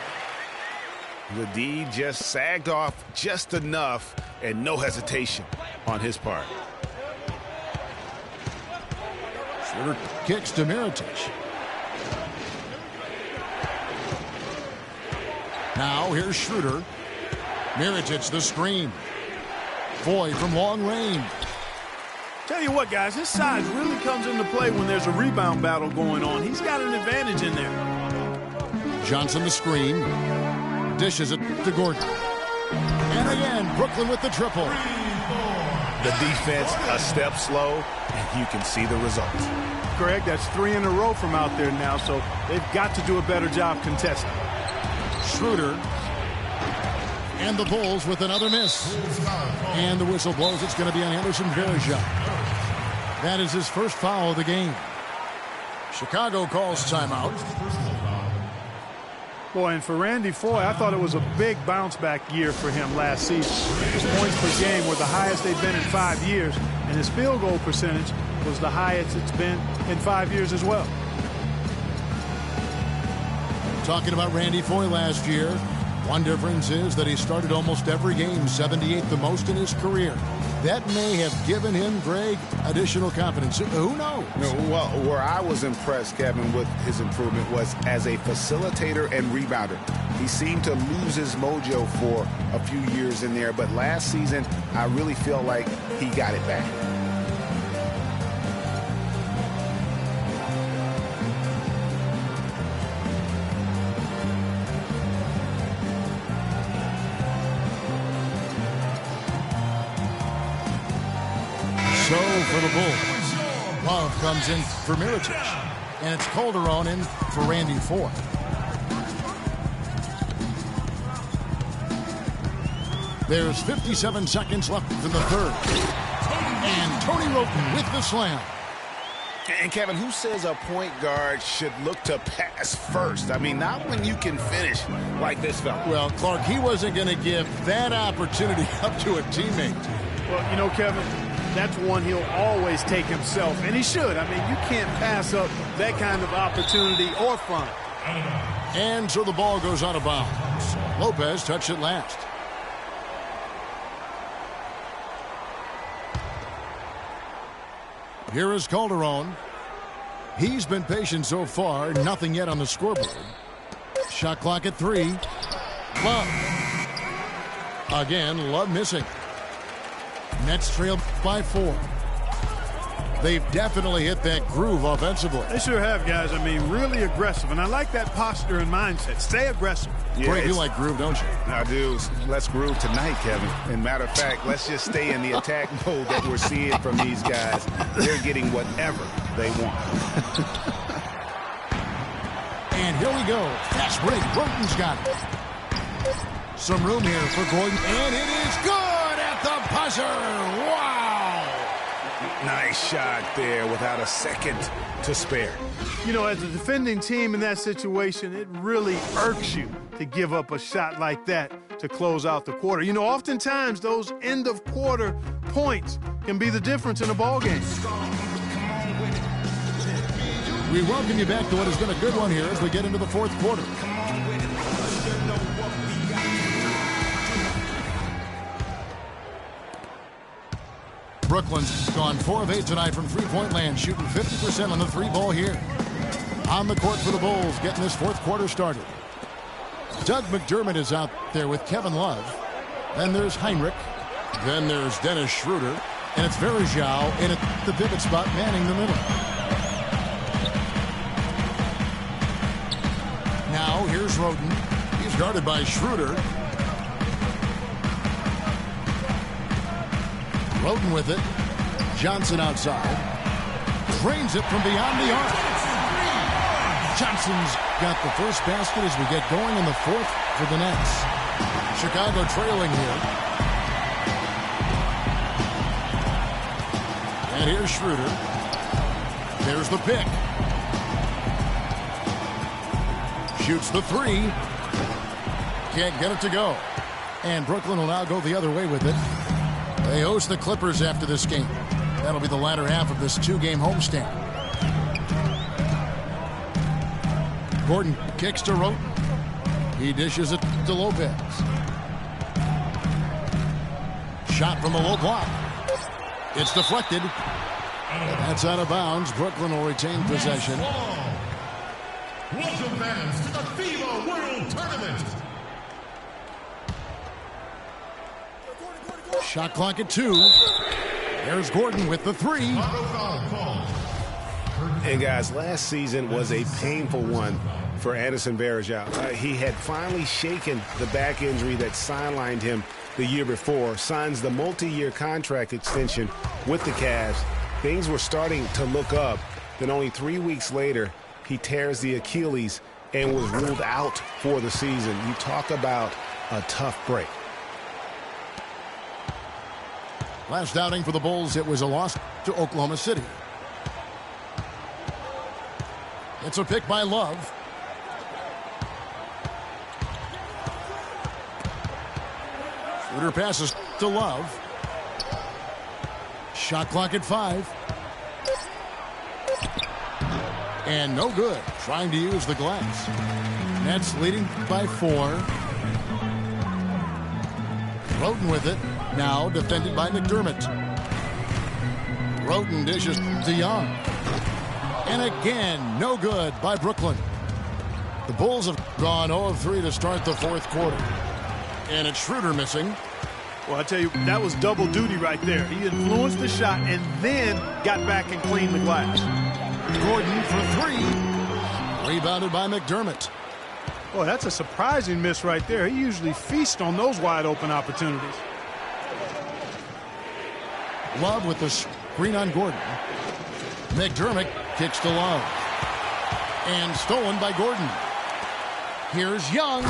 The D just sagged off just enough and no hesitation on his part. Schroeder kicks to Mirotic. Now here's Schroeder. Mirotic the screen. Foye from long range. Tell you what, guys, his size really comes into play when there's a rebound battle going on. He's got an advantage in there. Johnson the screen. Dishes it to Gordon. And again, Brooklyn with the triple. The defense a step slow, and you can see the results. Greg, that's 3 in a row from out there now, so they've got to do a better job contesting. Schroeder. And the Bulls with another miss. And the whistle blows. It's going to be on Anderson Varejão. That is his first foul of the game. Chicago calls timeout. Boy, and for Randy Foye, I thought it was a big bounce-back year for him last season. His points per game were the highest they've been in 5 years, and his field goal percentage was the highest it's been in 5 years as well. Talking about Randy Foye last year, one difference is that he started almost every game, 78 the most in his career. That may have given him, Greg, additional confidence. Who knows? Well, where I was impressed, Kevin, with his improvement was as a facilitator and rebounder. He seemed to lose his mojo for a few years in there, but last season, I really feel like he got it back. So for the Bulls, Love comes in for Mirotic, and it's Calderon in for Randy Foye. There's 57 seconds left in the third. And Tony Wroten with the slam. And Kevin, who says a point guard should look to pass first? I mean, not when you can finish like this fella. Well, Clark, he wasn't going to give that opportunity up to a teammate. Well, you know, Kevin, that's one he'll always take himself, and he should. I mean, you can't pass up that kind of opportunity or fun. And so the ball goes out of bounds. Lopez touched it last. Here is Calderon. He's been patient so far. Nothing yet on the scoreboard. Shot clock at 3. Love. Again, Love missing. Nets trail by 4. They've definitely hit that groove offensively. They sure have, guys. I mean, really aggressive. And I like that posture and mindset. Stay aggressive. Yeah, Greg, you like groove, don't you? I do. Let's groove tonight, Kevin. And matter of fact, let's just stay in the attack mode that we're seeing from these guys. They're getting whatever they want. And here we go. Fast break. Broden's got it. Some room here for Gordon. And it is good at the buzzer. Wow. Nice shot there without a second to spare. You know, as a defending team in that situation, it really irks you to give up a shot like that to close out the quarter. You know, oftentimes those end-of-quarter points can be the difference in a ball game. We welcome you back to what has been a good one here as we get into the fourth quarter. Brooklyn's gone 4 of 8 tonight from three-point land, shooting 50% on the 3-ball here. On the court for the Bulls, getting this fourth quarter started. Doug McDermott is out there with Kevin Love. Then there's Heinrich. Then there's Dennis Schroeder. And it's Varejao in at the pivot spot, manning the middle. Now here's Roden. He's guarded by Schroeder. Roden with it. Johnson outside. Drains it from beyond the arc. Johnson's got the first basket as we get going in the fourth for the Nets. Chicago trailing here. And here's Schroeder. There's the pick. Shoots the 3. Can't get it to go. And Brooklyn will now go the other way with it. They host the Clippers after this game. That'll be the latter half of this 2-game homestand. Gordon kicks to Roten. He dishes it to Lopez. Shot from the low block. It's deflected. That's out of bounds. Brooklyn will retain possession. Welcome fans to the FIBA World Tournament. Shot clock at 2. There's Gordon with the 3. And guys, last season was a painful one for Anderson Varejao. He had finally shaken the back injury that sidelined him the year before, signs the multi-year contract extension with the Cavs. Things were starting to look up. Then only 3 weeks later, he tears the Achilles and was ruled out for the season. You talk about a tough break. Last outing for the Bulls, it was a loss to Oklahoma City. It's a pick by Love. Schroeder passes to Love. Shot clock at 5. And no good. Trying to use the glass. Nets leading by 4. Roten with it. Now defended by McDermott. Roten dishes to Young. And again, no good by Brooklyn. The Bulls have gone 0 of 3 to start the fourth quarter. And it's Schroeder missing. Well, I tell you, that was double duty right there. He influenced the shot and then got back and cleaned the glass. Gordon for 3. Rebounded by McDermott. Boy, that's a surprising miss right there. He usually feasts on those wide open opportunities. Love with the screen on Gordon. McDermott kicks to Love. And stolen by Gordon. Here's Young.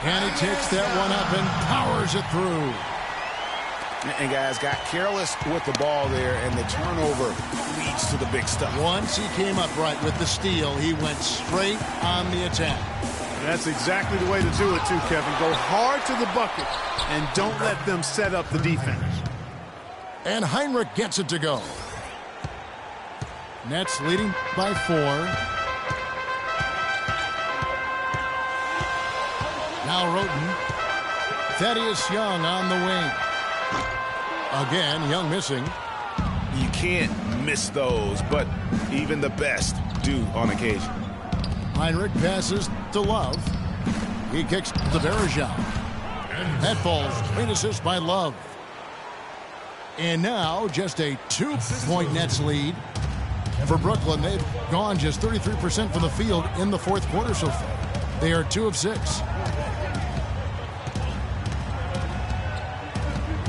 And he takes that one up and powers it through. And guys got careless with the ball there, and the turnover leads to the big stuff. Once he came up right with the steal, he went straight on the attack. That's exactly the way to do it too, Kevin. Go hard to the bucket and don't let them set up the defense. And Heinrich gets it to go. Nets leading by 4. Now Roten. Thaddeus Young on the wing. Again, Young missing. You can't miss those, but even the best do on occasion. Heinrich passes to Love. He kicks to Varejao. That falls. Great assist by Love. And now just a 2-point Nets lead for Brooklyn. They've gone just 33% from the field in the fourth quarter so far. They are 2 of 6.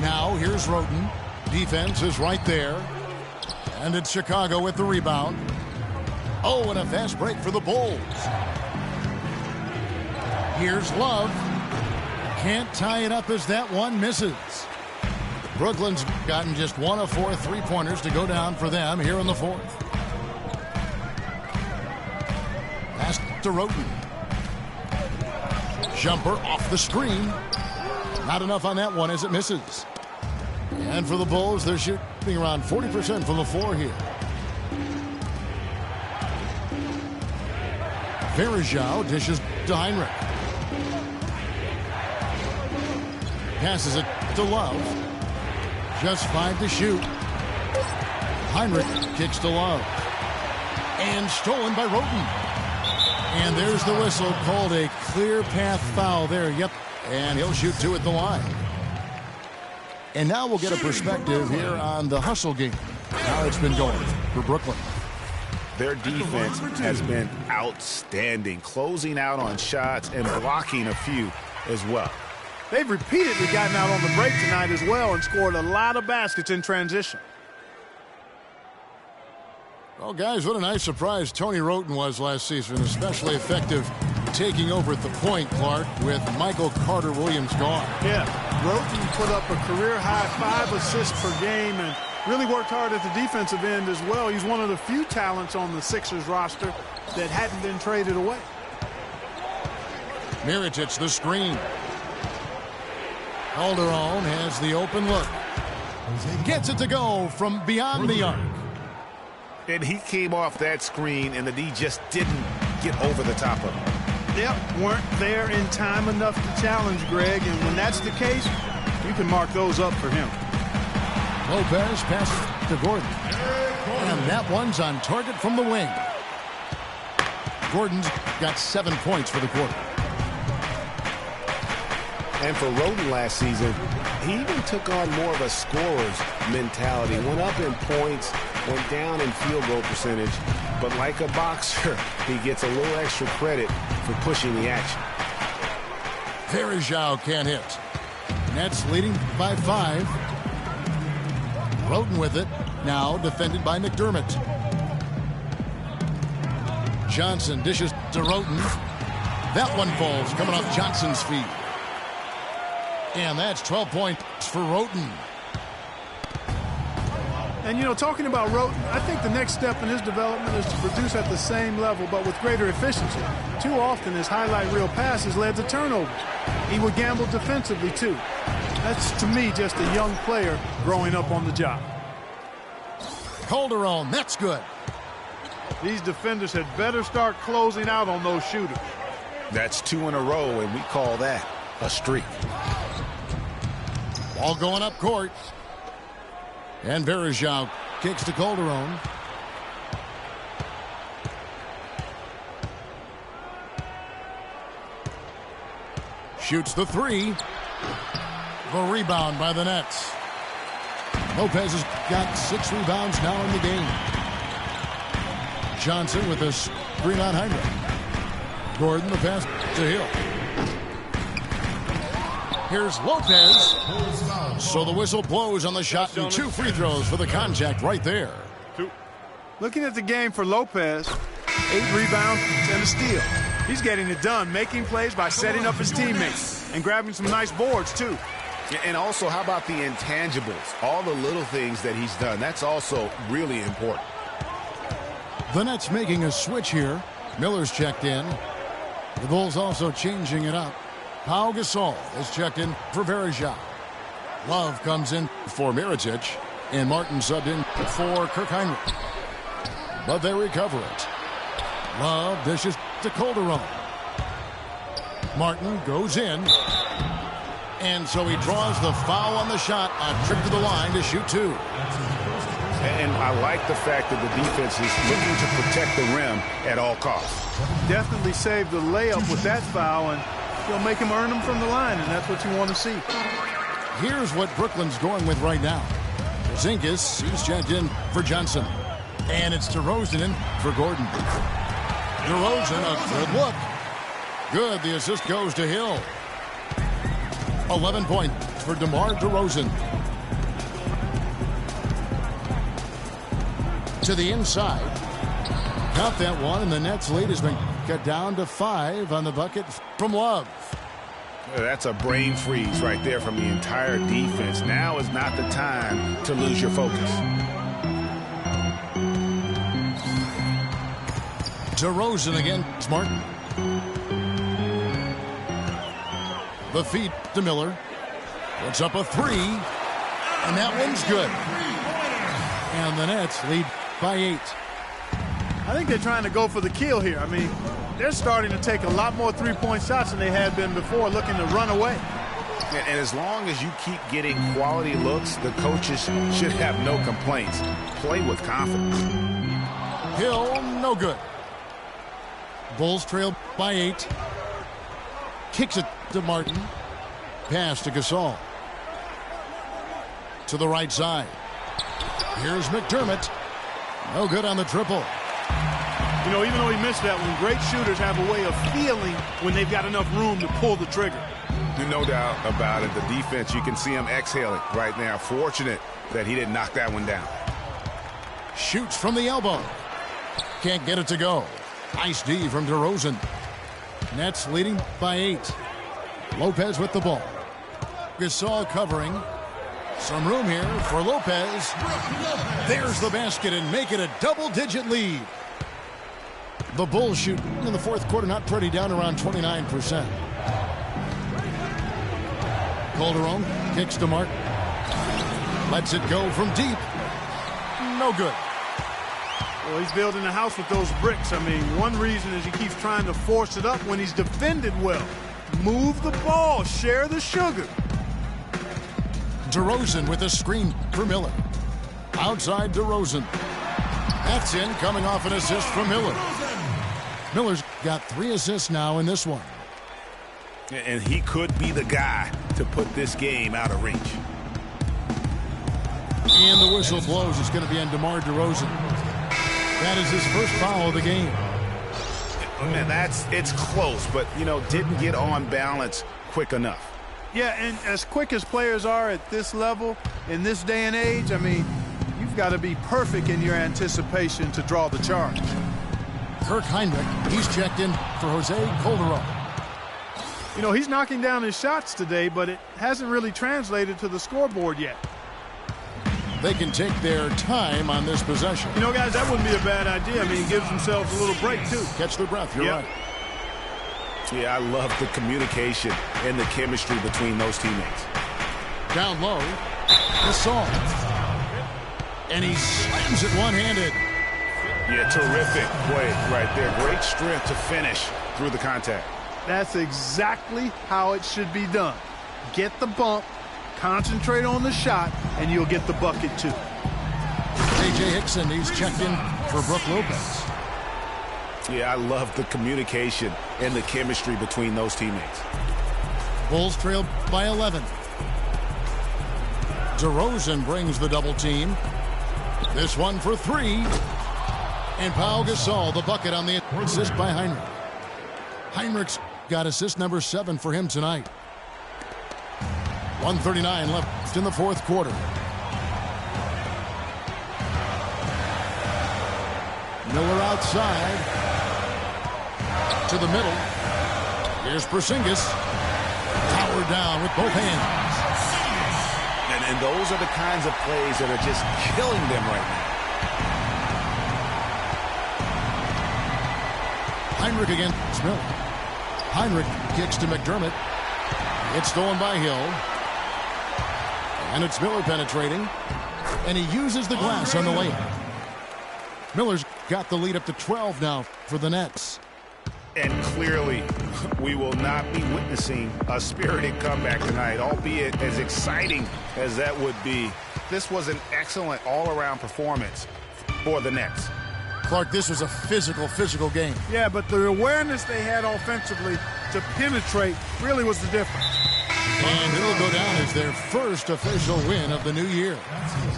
Now here's Roten. Defense is right there. And it's Chicago with the rebound. Oh, and a fast break for the Bulls. Here's Love. Can't tie it up as that one misses. Brooklyn's gotten just 1 of 4 3-pointers to go down for them here in the fourth. Pass to Roten. Jumper off the screen. Not enough on that one as it misses. And for the Bulls, they're shooting around 40% from the floor here. Varejao dishes to Heinrich. Passes it to Love. Just 5 to shoot. Heinrich kicks to Love. And stolen by Roten. And there's the whistle, called a clear path foul there. Yep. And he'll shoot 2 at the line. And now we'll get a perspective here on the hustle game. How it's been going for Brooklyn. Their defense has been outstanding, closing out on shots and blocking a few as well. They've repeatedly gotten out on the break tonight as well and scored a lot of baskets in transition. Well, guys, what a nice surprise Tony Roten was last season, especially effective taking over at the point, Clark, with Michael Carter-Williams gone. Yeah, Roten put up a career-high 5 assists per game and really worked hard at the defensive end as well. He's one of the few talents on the Sixers roster that hadn't been traded away. Mirotic the screen. Calderon has the open look. Gets it to go from beyond the arc. And he came off that screen, and the D just didn't get over the top of him. Yep, weren't there in time enough to challenge Greg, and when that's the case, you can mark those up for him. Lopez passes to Gordon. And that one's on target from the wing. Gordon's got 7 points for the quarter. And for Roten last season, he even took on more of a scorer's mentality. Went up in points, went down in field goal percentage. But like a boxer, he gets a little extra credit for pushing the action. Varejao can't hit. Nets leading by 5. Roten with it. Now defended by McDermott. Johnson dishes to Roten. That one falls, coming off Johnson's feet. And that's 12 points for Roten. And, you know, talking about Roten, I think the next step in his development is to produce at the same level but with greater efficiency. Too often his highlight reel passes led to turnovers. He would gamble defensively, too. That's, to me, just a young player growing up on the job. Calderon, that's good. These defenders had better start closing out on those shooters. That's 2 in a row, and we call that a streak. Ball going up court. And Varejao kicks to Calderon. Shoots the 3. The rebound by the Nets. Lopez has got 6 rebounds now in the game. Johnson with a screen on Heinrich. Gordon the pass to Hill. Here's Lopez. So the whistle blows on the shot and 2 free throws for the contact right there. Looking at the game for Lopez, 8 rebounds and a steal. He's getting it done, making plays by setting up his teammates and grabbing some nice boards, too. And also, how about the intangibles? All the little things that he's done. That's also really important. The Nets making a switch here. Miller's checked in. The Bulls also changing it up. Pau Gasol is checked in for Varejao. Love comes in for Mirotic. And Martin subbed in for Kirk Heinrich. But they recover it. Love dishes to Calderon. Martin goes in. And so he draws the foul on the shot. A trip to the line to shoot 2. And I like the fact that the defense is looking to protect the rim at all costs. Definitely saved the layup with that foul, and he'll make him earn them from the line, and that's what you want to see. Here's what Brooklyn's going with right now. Porzingis, he's checked in for Johnson. And it's DeRozan in for Gordon. DeRozan, a good look. Good, the assist goes to Hill. 11 points for DeMar DeRozan. To the inside. Got that one, and the Nets' lead has been cut down to 5 on the bucket from Love. That's a brain freeze right there from the entire defense. Now is not the time to lose your focus. DeRozan again. Martin. The feed to Miller. Puts up a 3. And that one's good. And the Nets lead by 8. I think they're trying to go for the kill here. I mean, they're starting to take a lot more three-point shots than they had been before, looking to run away. And as long as you keep getting quality looks, the coaches should have no complaints. Play with confidence. Hill, no good. Bulls trail by 8. Kicks it to Martin. Pass to Gasol. To the right side. Here's McDermott. No good on the triple. You know, even though he missed that one, great shooters have a way of feeling when they've got enough room to pull the trigger. No doubt about it. The defense, you can see him exhaling right now. Fortunate that he didn't knock that one down. Shoots from the elbow. Can't get it to go. Nice D from DeRozan. Nets leading by 8. Lopez with the ball. Gasol covering. Some room here for Lopez. There's the basket and make it a double-digit lead. The Bulls shoot in the fourth quarter, not pretty, down around 29%. Calderon kicks to Martin. Lets it go from deep. No good. Well, he's building a house with those bricks. I mean, one reason is he keeps trying to force it up when he's defended well. Move the ball. Share the sugar. DeRozan with a screen for Miller. Outside DeRozan. That's in, coming off an assist from Miller. Miller's got 3 assists now in this one. And he could be the guy to put this game out of reach. And the whistle blows. It's going to be on DeMar DeRozan. That is his first foul of the game. Man, it's close, but, you know, didn't get on balance quick enough. Yeah, and as quick as players are at this level, in this day and age, I mean, you've got to be perfect in your anticipation to draw the charge. Kirk Heinrich, he's checked in for Jose Calderon. You know, he's knocking down his shots today, but it hasn't really translated to the scoreboard yet. They can take their time on this possession. You know, guys, that wouldn't be a bad idea. I mean, it gives themselves a little break, too. Catch their breath, you're right. Yeah, I love the communication and the chemistry between those teammates. Down low, Gasol. And he slams it one-handed. Yeah, terrific play right there. Great strength to finish through the contact. That's exactly how it should be done. Get the bump, concentrate on the shot, and you'll get the bucket, too. J.J. Hickson, he's checked in for Brook Lopez. Yeah, I love the communication and the chemistry between those teammates. Bulls trail by 11. DeRozan brings the double team. This one for 3. And Pau Gasol, the bucket on the assist by Heinrich. Heinrich's got assist number 7 for him tonight. 1:39 left in the fourth quarter. Miller outside. To the middle. Here's Porzingis. Powered down with both hands. And those are the kinds of plays that are just killing them right now. Heinrich against Miller. Heinrich kicks to McDermott. It's stolen by Hill. And it's Miller penetrating. and he uses the glass on the layup. Miller's got the lead up to 12 now for the Nets. And clearly, we will not be witnessing a spirited comeback tonight, albeit as exciting as that would be. This was an excellent all-around performance for the Nets. Clark, this was a physical game. Yeah, but the awareness they had offensively to penetrate really was the difference. And it'll go down as their first official win of the new year.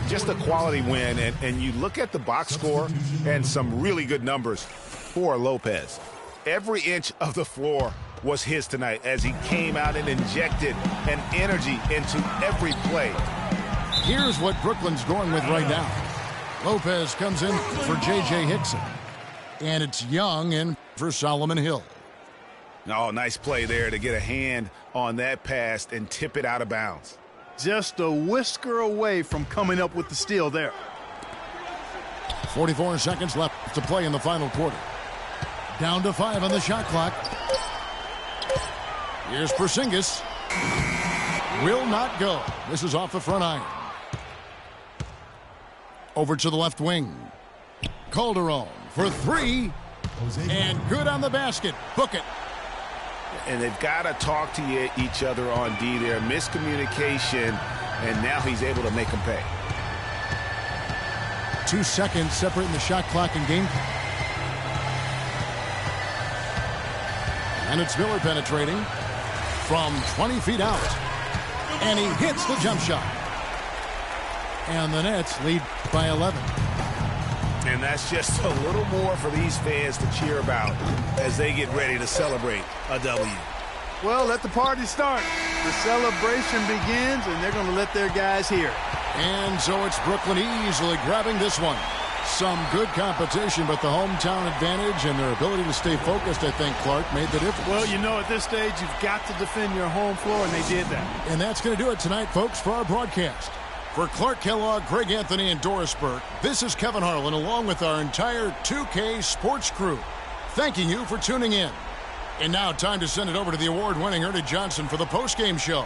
Just a quality win, and you look at the box score and some really good numbers for Lopez. Every inch of the floor was his tonight as he came out and injected an energy into every play. Here's what Brooklyn's going with right now. Lopez comes in for J.J. Hickson. And it's Young in for Solomon Hill. Oh, nice play there to get a hand on that pass and tip it out of bounds. Just a whisker away from coming up with the steal there. 44 seconds left to play in the final quarter. Down to 5 on the shot clock. Here's Porzingis. Will not go. This is off the front iron. Over to the left wing. Calderon for 3. And good on the basket. Book it. And they've got to talk to each other on D there. Miscommunication, and now he's able to make them pay. 2 seconds separating the shot clock and game. And it's Miller penetrating from 20 feet out. And he hits the jump shot. And the Nets lead by 11. And that's just a little more for these fans to cheer about as they get ready to celebrate a W. Well, let the party start. The celebration begins, and they're going to let their guys hear it. And so it's Brooklyn easily grabbing this one. Some good competition, but the hometown advantage and their ability to stay focused, I think, Clark, made the difference. Well, you know, at this stage, you've got to defend your home floor, and they did that. And that's going to do it tonight, folks, for our broadcast. For Clark Kellogg, Greg Anthony, and Doris Burke, this is Kevin Harlan along with our entire 2K Sports crew, thanking you for tuning in. And now time to send it over to the award-winning Ernie Johnson for the postgame show.